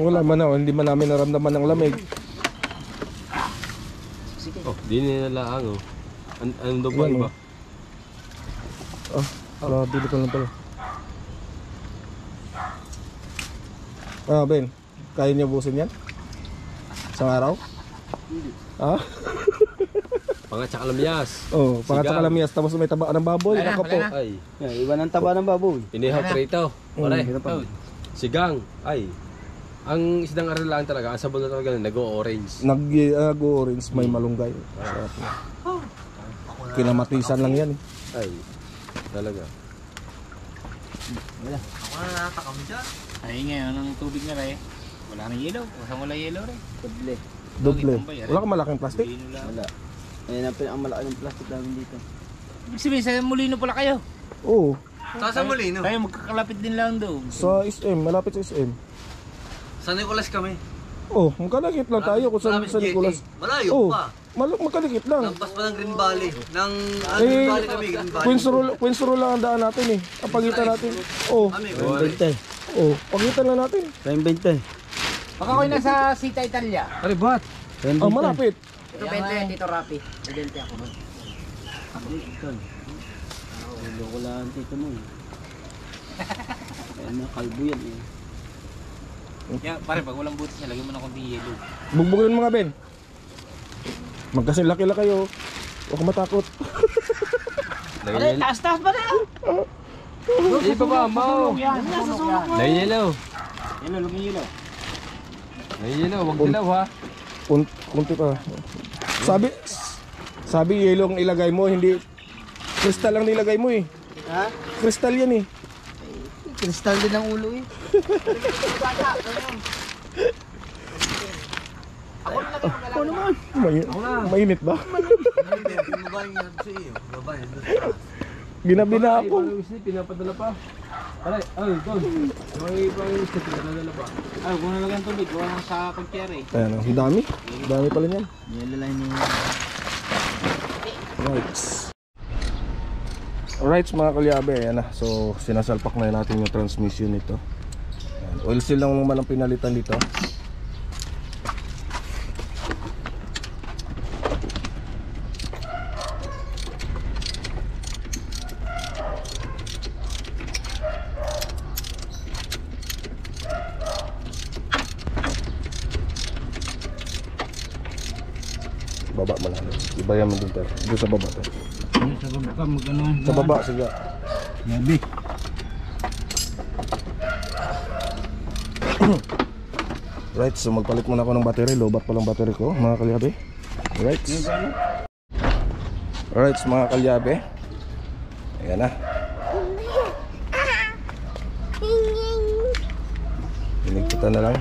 Wala man na, hindi man namin naramdaman ng lamig. Oh, di nila ang oh. Ano daw ba Yan, iba? Bili ko lang pala. Ben, kaya niyo busin yan? Isang araw? Ah? Pangat sa kalamyas. Oh, pangat sa Sigaw. kalamyas, tapos may taba ng baboy, Wala na, nakapo. wala na. Ay, Iba ng taba ng baboy. inihaw prito. Pare, Mm. sigang. Ay, ang isdang aralaan talaga, ang sabon na talaga nag-o-orange. Nag-orange, may malunggay. Sarap na. Kinamatisan lang yan eh. Ay, talaga. Ako na natatakam dyan. Ay ngayon, ang tubig na rin. Wala nang yellow. Kasang wala yellow rin. Doble. Doble. Wala kang malaking plastic? Wala. Ayun ang malaki ng plastic namin dito. Ibig sabihin, sa Molino pala kayo. Oo. Sa Molino. Kayo magkakalapit din lang doon. Sa SM, malapit sa SM. Sa Nicolas kami. Oh, magkalagit lang tayo kung saan Malapit sa JK. Nicolas. Malayo Oh. pa. magkalikit lang. Lampas pa ng Green Valley. Eh, Green Valley kami, Green Valley. Queens Road lang ang daan natin eh. Ang pagitan natin. Oh, Kami, oh, pagitan lang natin. Baka ako'y nasa Sita Italia. Aray, bat? Oh, malapit. Ito 20, Tito Rapi. 20 ako. Loko lang tito mo. Kaya mga kalbo yan eh. Kaya pare, pag walang butas niya, lagyan mo ng konting yelo. Bugbugin mga Ben. Magkasing laki-laki kayo. Huwag ka matakot. Aray, taas-taas pa na. Hindi pa ba, Mau? Nahihilo. Yelo, lumiyelo. Nahihilo, wag dilaw ha. Kunti pa. Sabi yelo ang ilagay mo, hindi kristal lang nilagay mo eh. Ha? Kristal yan eh. Kristal din ang ulo eh. Ano naman? Mainit ba? Babae nga sa iyo. Babae. Ginabi na ako. Pinapadala pa. Aray, ay, doon. May pang isip, pinapadala pa. Ay, kung nalagyan tubig, gawa lang sa kumpiyere. Ayan, ang dami. Dami pala niyan. Yelo lang ni. Right. Alright mga kalyabe, ayan na. So sinasalpak na natin yung transmission nito. Ayan. Oil seal lang naman ang pinalitan dito. Baba mo lang. Ibayan mo dun tayo. Doon sa baba tayo. Sa baba ka, mag-ano. Sa baba, sige. Gabi. Right, so magpalit muna ako ng battery. Lobat pa lang battery ko, mga kalyabe. Right. Alright, so mga kalyabe. Ayan na. Pinigpitan na lang.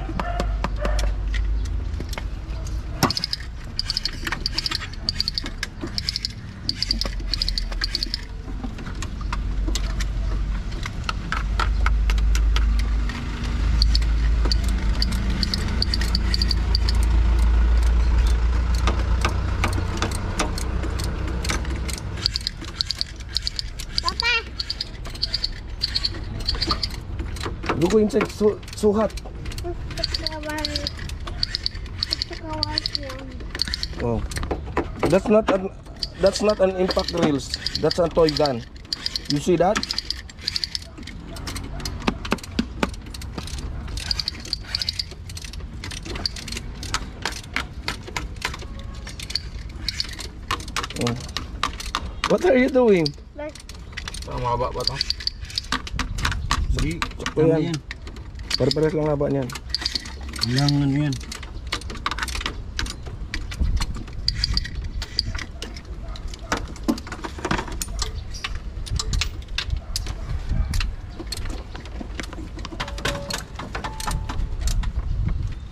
You go inside, so hot. Oh, that's not an impact rails. That's a toy gun. You see that? Oh. What are you doing? Mababa ba ito? Hindi. Sakto yan. Pare-pares lang haba niyan. Walang ano yan.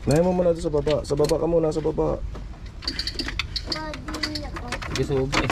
Nahin mo muna doon sa baba. Sa baba ka muna, sa baba. Sige, sobe.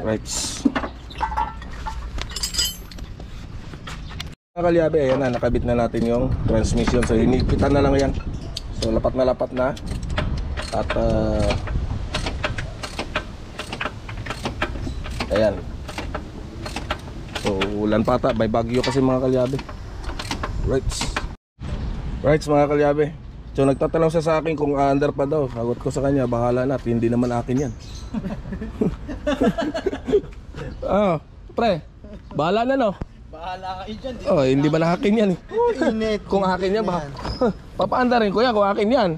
Right. Mga kalyabe, ayan na, nakabit na natin yung transmission. So hinipitan na lang yan. So lapat na. At ayan. So ulan pata, may bagyo kasi mga kalyabe. Right mga kalyabe. So nagtatanong siya sa akin kung under pa daw. Sagot ko sa kanya, bahala na, hindi naman akin yan. Pre, bahala na no. Bahala kayo dyan. Oh, hindi ba na akin yan eh. Init. Kung akin yan, papaanda rin kuya kung akin yan.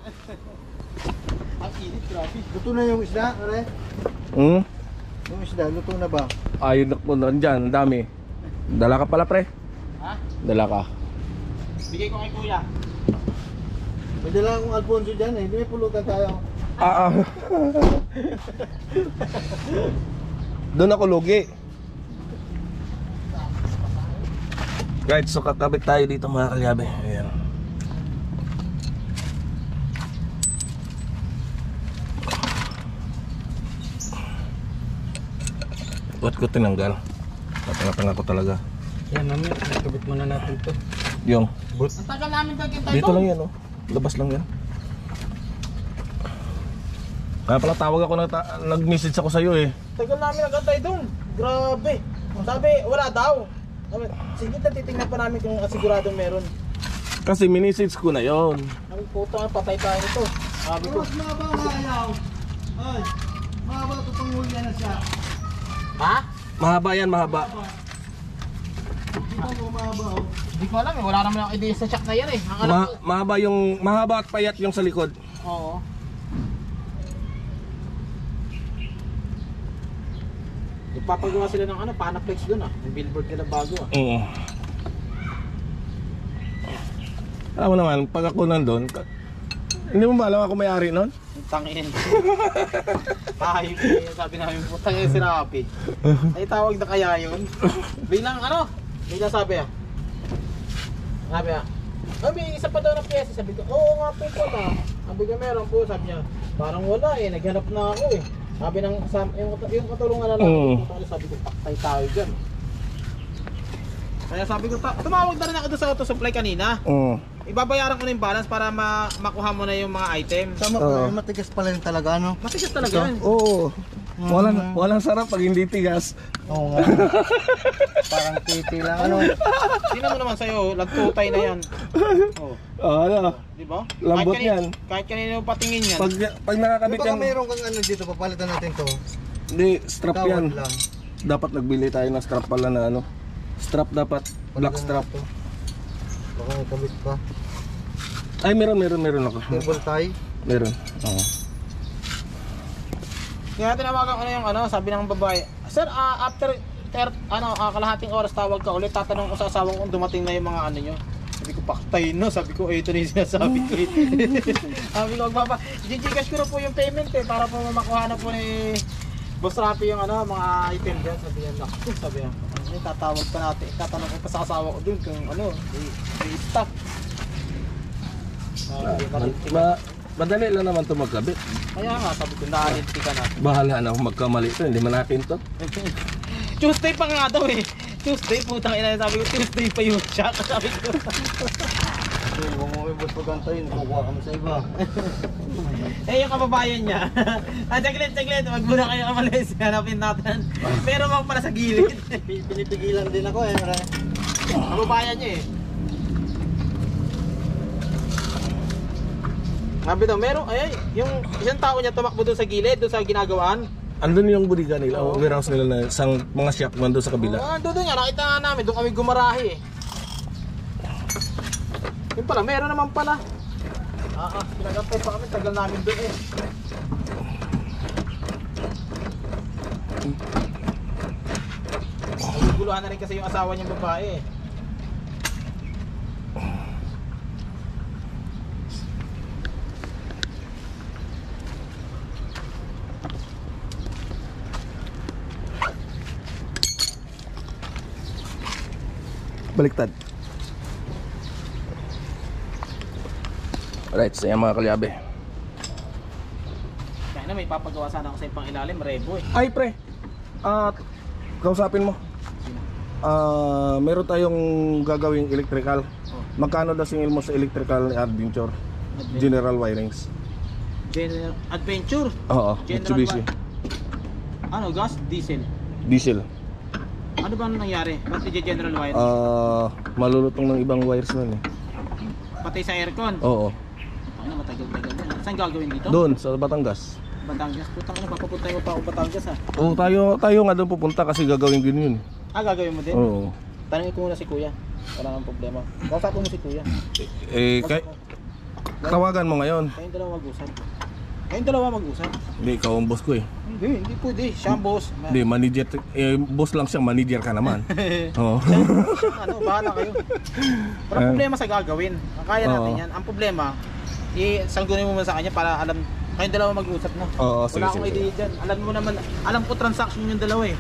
Ang init, grabe. Luto na yung isda, are? Hmm? Yung isda, luto na ba? Ayun po, nandyan, ang dami. Dala ka pala, pre. Ha? Dala ka. Bigay ko kay kuya. May dala akong Alfonso dyan eh, hindi may pulutan tayo. Doon ako lugi. Right, so kakabit tayo dito mga kalyabe. Ayan. Ba't ko tinanggal? Tatanga-tanga ko talaga. Yan, namin. Nakabit muna natin to. Yung, Ang tagal namin kagintay dito lang yan, oh. Labas lang yan. Kaya pala tawag ako, nag-message ako sa'yo eh. Tagal namin nagantay doon. Grabe. Sabi, wala daw. Sabi, sige, titingnan pa namin kung siguradong meron. Kasi minisage ko na yon. Ang puta, patay tayo nito. Sabi ko. Mas mahaba nga ayaw. Ay, mahaba ito pang huli na siya. Ha? Mahaba yan, mahaba. Dito mo mahaba oh. Hindi ko alam eh. Wala naman akong idea sa check na yan eh. Ang alam ko. Mahaba yung, mahaba at payat yung sa likod. Oo. Ipapagawa sila ng ano, Panaflex doon ah. Yung billboard nila bago ah. Oo. Alam mo naman, pag ako nandun, hindi mo ba alam ako may-ari nun? Tangin. Tayo sabi namin, putang yung si Rapi. Ay tawag na kaya yun. Bilang ano? Bilang sabi ah. Sabi ah. Oh, may isa pa daw na pyesa. Sabi ko, oo nga po po ta. Sabi ko meron po. Sabi niya, parang wala eh. Naghanap na ako eh. Sabi ng yung katulungan na lang. Sabi ko, paktay tayo dyan. Kaya sabi ko, tumawag na rin ako doon sa auto supply kanina. Oo. Ibabayaran ko na yung balance para makuha mo na yung mga item. Tama ko, matigas pala rin talaga ano. Matigas talaga yan. Oo. Walang sarap pag hindi tigas. Oo nga. Parang titi lang ano. Tingnan mo naman sa'yo, lagtutay na yan. Oh, Ano? di ba? Lambot yan. Kahit kanino patingin yan. Pag nakakabit Baka yan, mayroon kang ano dito, papalitan natin to. hindi, strap Tawad yan. lang. Dapat nagbili tayo ng strap pala na ano. Strap dapat, black strap. Baka may kabit pa. Ay, meron ako. Cable tie. Meron. Oo. Kaya tinawagan ko na yung ano, sabi ng babae, Sir, after kalahating oras tawag ka ulit, tatanong ko sa asawa ko kung dumating na yung mga ano nyo. Sabi ko, paktay no. Sabi ko, ito na yung sinasabi ko eh. Sabi ko, Gcash ko na po yung payment eh, para po makuha na po ni Boss Rapi yung ano, mga item dyan. Sabi niya, naku, sabi niya, tatawag pa natin, tatanong ko pa sa asawa ko dun kung ano, may stock. Madali lang naman ito magkabit. Kaya nga, sabi ko, naalinti ka na. Bahala na ako magkamali ito, hindi man natin to. Tuesday pa nga daw eh. Tuesday, putang ina, sabi ko, Tuesday pa yung check. Sabi ko. Huwag mo may boss pagkantayin, kukuha kami sa iba. Eh, yung kababayan niya. Saglit, wag muna kayo kamalis. Hanapin natin. Pero wag pala sa gilid. Pinipigilan din ako eh. Kababayan niya eh. Sabi daw, meron, yung isang tao niya tumakbo doon sa gilid, doon sa ginagawaan. Andun yung budiga nila, o warehouse nila na isang mga shop man doon sa kabila. Doon nga, nakita nga namin, doon kami gumarahi eh. Yun pala, meron naman pala. Pinagantay pa kami, tagal namin doon eh. Naguguluhan na rin kasi yung asawa niyang babae eh. Baliktad. Alright, so yan mga kalyabe. Kaya na may papagawa sana ako sa pang ilalim, rebo eh. Ay pre, kausapin mo. Meron tayong gagawing electrical. Magkano daw singil mo sa electrical adventure? General wirings. General Adventure? Oo, General Mitsubishi. Ano, gas? Diesel? Diesel. Ano ba nangyari? Ba't i-general wire? Malulutong ng ibang wires nun eh. Patay sa aircon? Oo. Ano, matagal-tagal na. Saan gagawin dito? Doon sa Batangas. Batangas. Putang ina, papapunta mo pa ako Batangas ha. Oo, tayo nga doon pupunta kasi gagawin din yun. Gagawin mo din? Oo. Tanungin ko muna si Kuya. Wala nang problema. Kausapin mo si Kuya. Tawagan mo ngayon. Kayong dalawa mag-usap. Kayong dalawa mag-usap. Hindi, ikaw ang boss ko eh. Hindi pwede. Siya ang boss. Hindi, manager, boss lang siya, manager ka naman. Oo. Bahala kayo. Pero problema sa gagawin. Kaya natin yan. Ang problema, sanggunin mo muna sa kanya para alam, kayong dalawa mag-usap na. Oo, sige, Wala akong sige. idea dyan. Alam mo naman, alam ko transaction yung dalawa eh.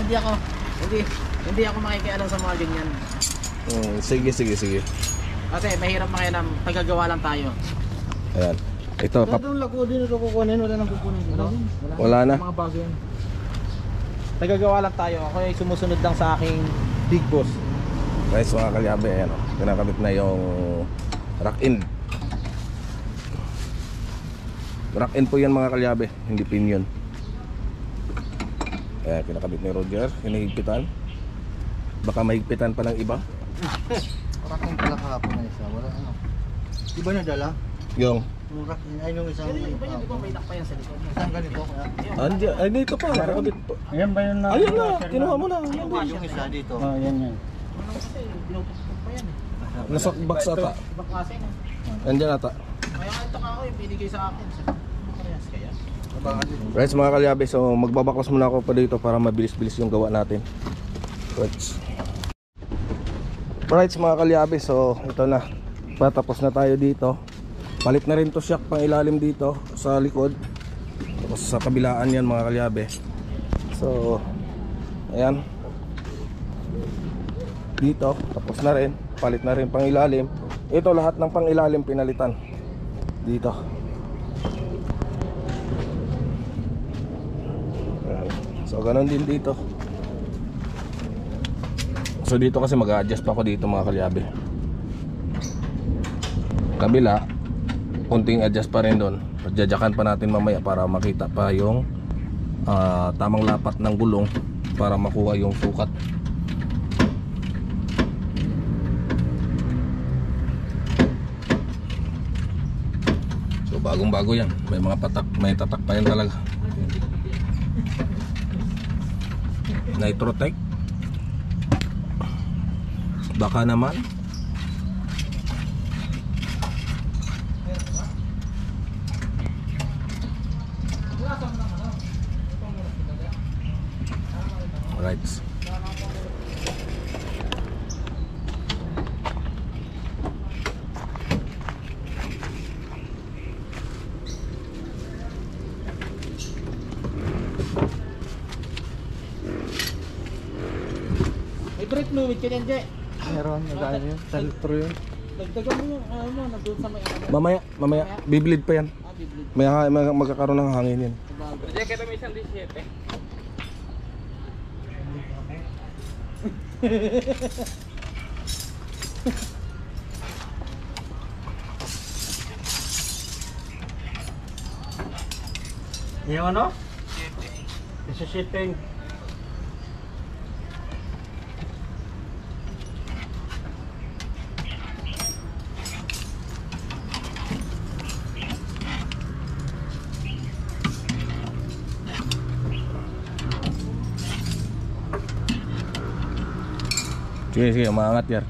Hindi ako makikialam sa mga ganyan. Sige. Kasi mahirap makialam, tagagawa lang tayo. Ayan. Ito, Doon lako din ito kukunin, wala nang kukunin. wala na. Mga bago yan. Tagagawa lang tayo. Ako ay sumusunod lang sa aking big boss. Guys, mga kalyabe, ayan o. Kinakabit na yung rack-in. Rack-in po yan mga kalyabe, hindi pinion. Ayan, kinakabit ni Roger, hinihigpitan. Baka mahigpitan pa ng iba. Rakin pala kahapon na isa. Wala ano. Di ba nadala? Yung, Yung rakin, ay nung isang... Pero yung ba yun, di ba may lock pa yan sa likod? Isang ganito. ay dito pa, nakakabit po. Ayan ba yun na? Ayun na, kinuha mo na. Ayan ba? Yung isa dito. Yan. Kasi binutok pa yan eh. Nasa box ata. Iba klase na. Andyan ata. Kaya ito ka ako yung binigay sa akin. Parehas kaya. Right, mga kalyabe, so magbabaklas muna ako pa dito para mabilis-bilis yung gawa natin. Right, mga kalyabe, so ito na. Patapos na tayo dito. Palit na rin to shock pang ilalim dito sa likod. Tapos sa kabilaan yan mga kalyabe. So ayan. Dito, tapos na rin. Palit na rin pang ilalim. Ito lahat ng pang ilalim pinalitan. Dito. Ayan. So ganun din dito. So dito kasi mag-a-adjust pa ako dito mga kalyabe. Kabila, kunting adjust pa rin doon. Pagjajakan pa natin mamaya para makita pa yung tamang lapat ng gulong para makuha yung sukat. So bagong bago yan. May mga patak, may tatak pa yan talaga. Nitrotech. Baka naman. Right. May brake fluid ka din, Je. Meron, nagkano yun? Sa litro yun. Dagdagan mo yung ano mo, nandun sa may ano. Mamaya, biblid pa yan. Biblit. May magkakaroon ng hangin yan. Hindi, kaya may isang 17. Yung ano? Isa shipping. Sige, maangat yan.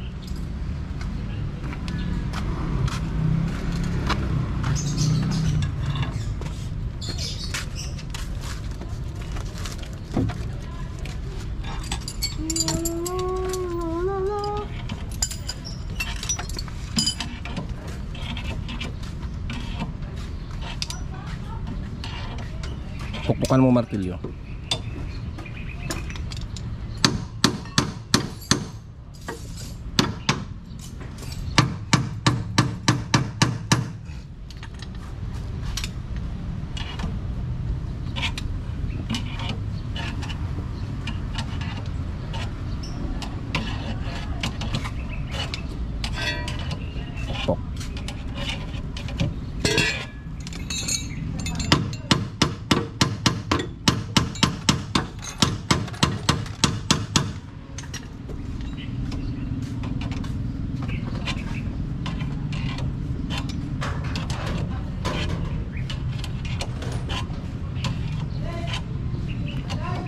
Pukpukan mo martilyo. Pok.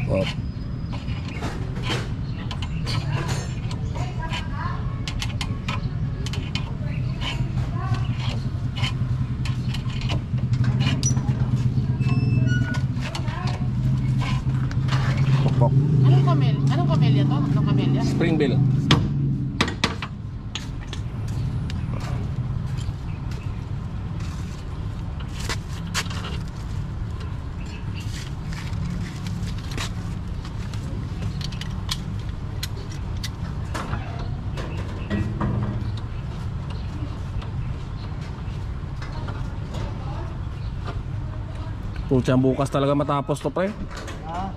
Pok. Anong kamelya to? Anong kamelya? Springbill. Pucha, bukas talaga matapos to, pre. Ha?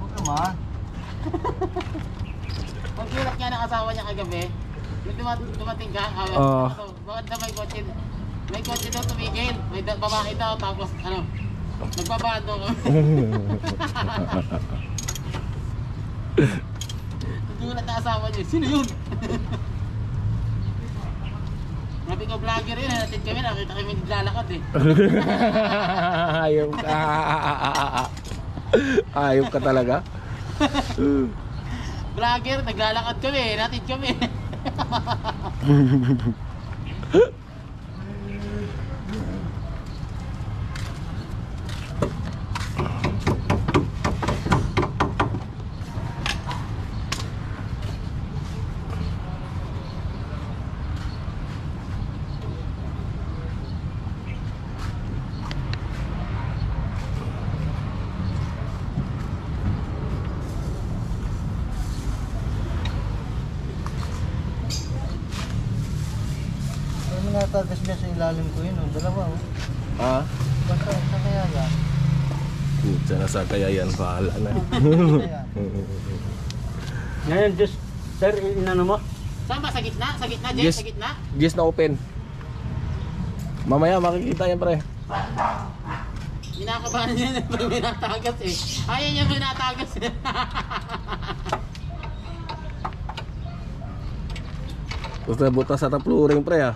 Huwag naman. Pag hirap nga ng asawa niya kagabi, may dumating ka, bakit na may kotse daw tumigil, may babae daw, tapos ano, nagbabado ko. Nagulat na asawa niya, sino yun? Sabi ko vlogger yun, natin kami, nakita kami naglalakad eh. Ayaw ka. Ayaw ka talaga. Vlogger, naglalakad kami, natin kami. Natagas niya sa ilalim ko yun, oh. Dalawa, oh. Ha? Basta, sa kaya yan. Pucha, nasa kaya yan. Bahala na. Ngayon, just, sir, inano mo? Saan ba? Sa gitna? Sa gitna, Jay? Yes. Sa gitna? Yes na open. Mamaya makikita yan, pre. Kinakabahan niya na pag may natagas eh. Ayaw niya may natagas eh. Gusto na butas sa tapluring, pre, ha.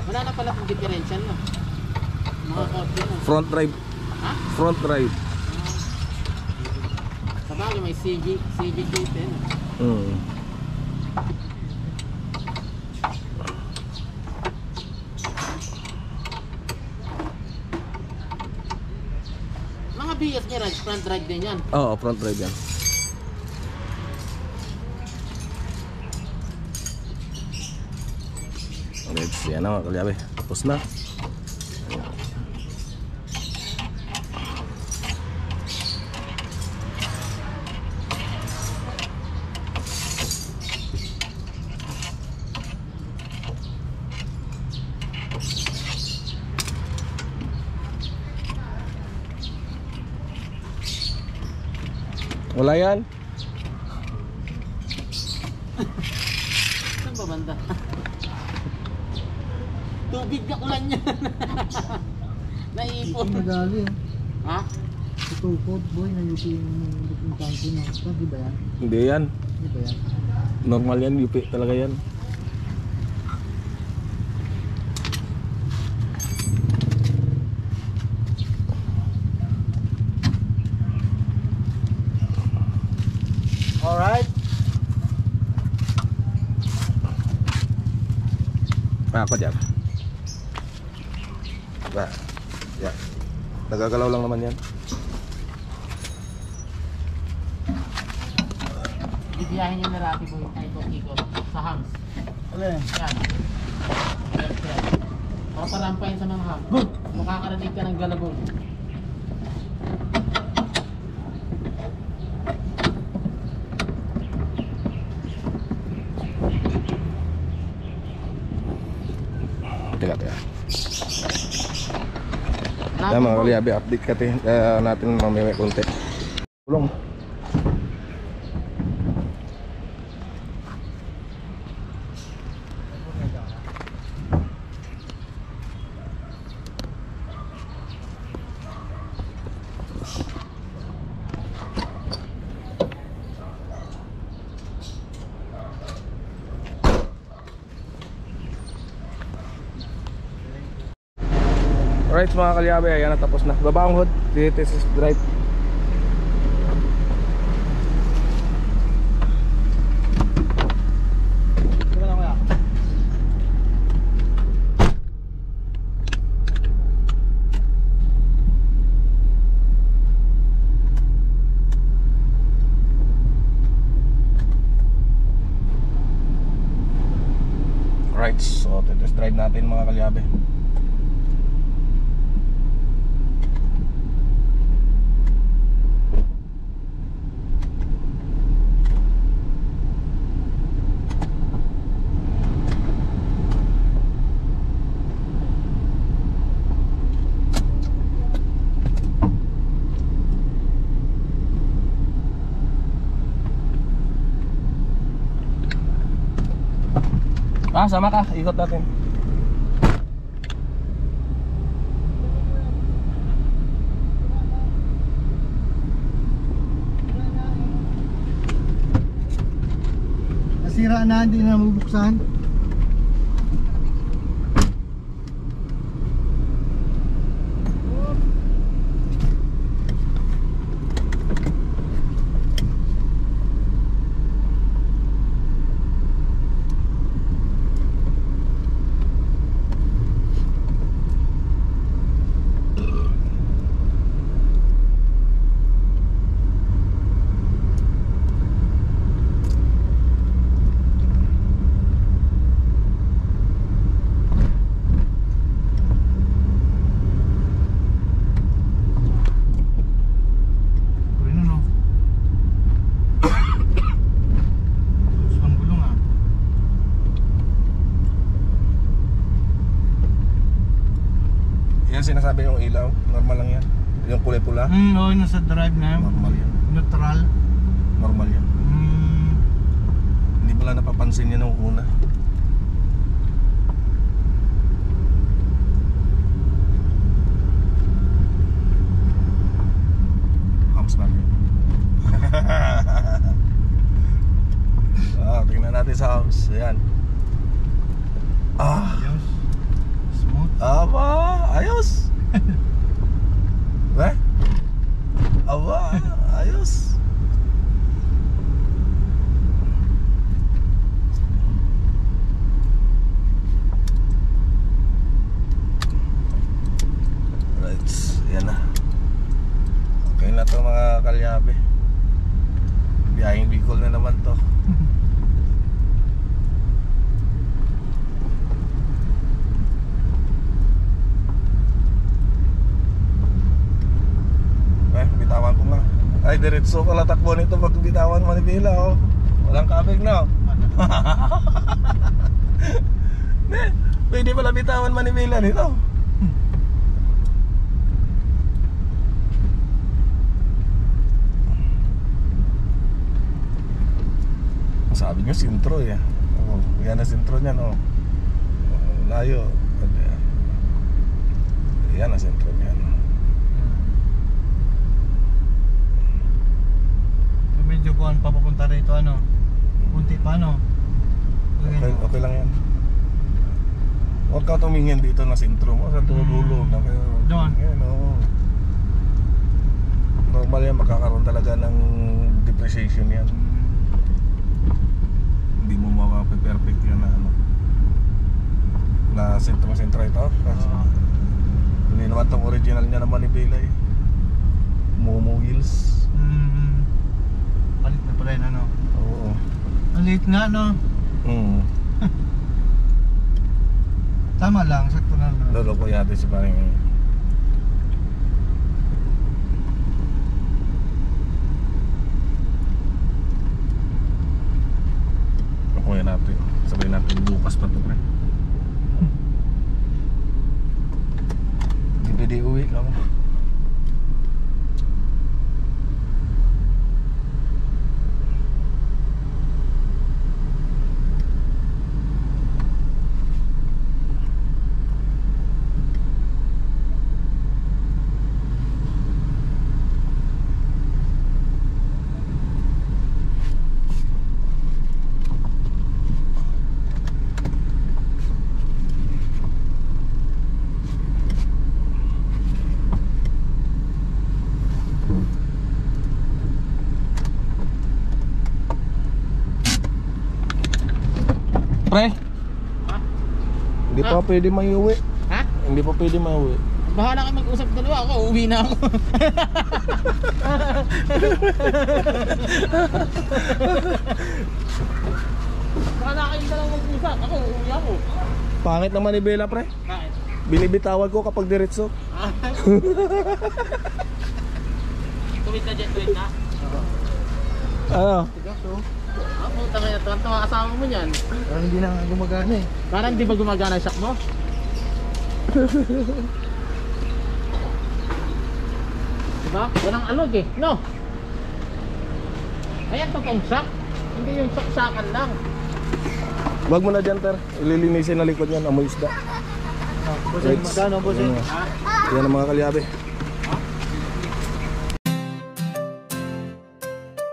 Wala na pala kung differential no? Mga kotse no? Front drive. Ha? Front drive. Sa bagay may CG gate eh no? Mga BS niya rin, front drive din yan. Oo, front drive yan. Let's see, ano, kalyabe. Tapos na. Wala yan. Saan ba banda? Tubig na ulan yan. Naipon. Madali, oh. Ha? Ito, code boy, na UP yung tangko na. Ito, di ba yan? Hindi yan. Di ba yan? Normal yan, UP talaga yan. Alright. Ako dyan. Ba, yan. Nagagalaw lang naman yan. Bibiyahin niyo na rati boy, ay ikot sa hams. Alin? Yan. Left yan. Paparampayin sa mga hams. Makakarating ka ng galabog. Teka. Yan mga kalyabe, update natin mamaya konti. Tulong. Alright mga kalyabe, ayan na, tapos na. Baba ang hood, this is drive. Alright, so test drive natin mga kalyabe. Sama ka, ikot natin. Nasira na, hindi na mabuksan. Sinasabi yung ilaw, normal lang yan. Yung kulay pula. Oo, nasa drive na. Normal yan. Neutral. Normal yan. Hindi mo lang napapansin yan nung una. Hams natin. Tingnan natin sa hams. Ayan. Ayos. Smooth. Aba, ayos. Aba, ayos. Right, yan na. Okay na to mga kalyabe. Biyaheng Bicol na naman to. Bitawan ko nga. Ay, diretso pala takbo nito pag bitawan Manibela, oh. Walang kabig na, oh. Pwede pala bitawan Manibela nito. Sabi nyo sintro, eh. Oh, yan na sintro niyan, oh. Layo. Yan na sintro niyan. Medyo kuhan papapunta rito, ano, kunti pa, ano. Okay lang yan. Huwag ka tumingin dito na sintro mo sa dulo na kayo. Doon. Yan, oh. Normal yan, magkakaroon talaga ng depreciation yan. Hindi mo mapape-perfect yan na ano, na sentro ito. Hindi naman itong original niya naman ni Bela, eh. Momo wheels. Palit na pala yun, ano. Oo. Ang liit nga, no. Tama lang, sakto na. Lolo ko yate si paring. Kuya natin. Sabihin natin bukas pa to, pre. Hindi pwede uwi ka mo. Pre? Ha? Hindi pa pwede maiuwi. Ha? Hindi pa pwede maiuwi. Bahala kayo mag-usap dalawa, ako uuwi na ako. Bahala kayong dalawa mag-usap, ako uuwi ako. Pangit naman ni Bella, pre. Bakit? Binibitawag ko kapag diretso. Tuwid na dyan, tuwid na. Ano? Puta kaya, tuwang asawa mo niyan. Parang hindi na gumagana eh. Parang di ba gumagana yung shock mo? Diba? Walang alog eh, no? Ayan totoong shock. Hindi yung shock-shockan lang. Wag mo na dyan, ter. Ililinisin na likod yan, amoy isda. Bossing, magkano bossing? Yan ang mga kalyabe.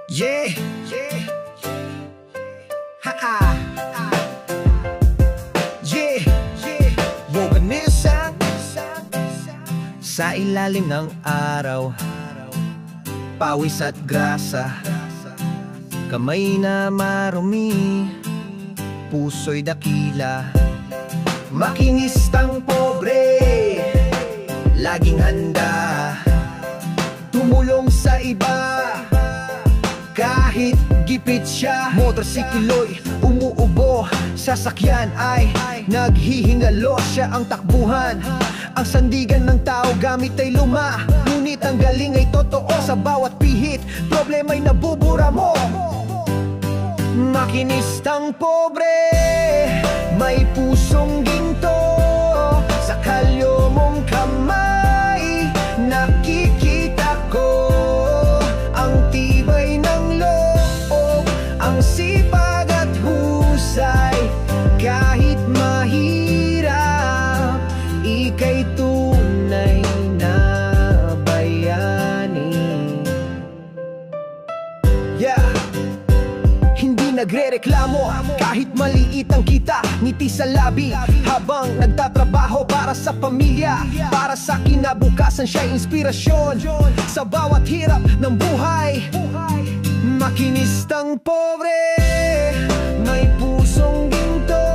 Yeah, yeah, ha-ha, yeah, yeah. Woganisang sa ilalim ng araw, pawis at grasa, kamay na marumi, puso'y dakila. Makinistang pobre, laging handa tumulong sa iba. Kahit gipit siya, motorsiklo'y umuubo, sasakyan ay naghihingalo. Siya ang takbuhan, ang sandigan ng tao gamit ay luma. Ngunit ang galing ay totoo, sa bawat pihit problema'y nabubura mo. Makinistang pobre, may pusong ginto, sa kalyo mong kamay nakikita ko ang tibay ng loob, ang sipag at husay. Kahit mahirap, ika'y tunay na bayani. Yeah, hindi nagrereklamo kahit maliit ang kita, ngiti sa labi habang nagtatrabaho para sa pamilya. Para sa kinabukasan siya'y inspirasyon sa bawat hirap ng buhay. Makinistang pobre, may pusong ginto,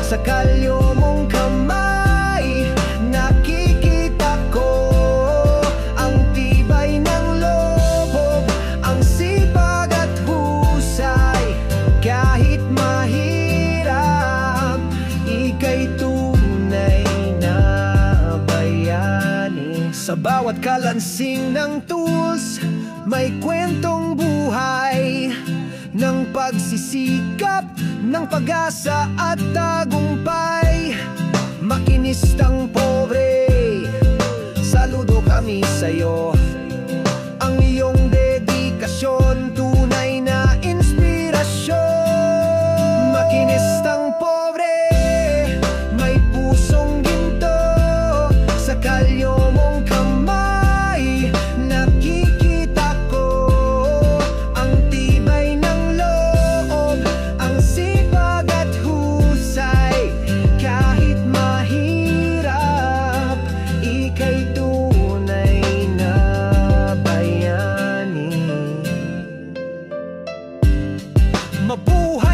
sa kalyo mong kamay nakikita ko ang tibay ng loob, ang sipag at husay. Kahit mahirap, ika'y tunay na bayani. Sa bawat kalansing ng tools, may kwentong buhay ng pagsisikap, ng pag-asa at tagumpay. Makinistang pobre, saludo kami sa'yo. Ang iyong dedikasyon, tunay na inspirasyon. Makinistang pobre, may pusong ginto, sa kalyo mong kamay nakikita ko ang tibay ng loob, ang sipag at husay. Kahit mahirap, ika'y tunay na bayani. Mabuhay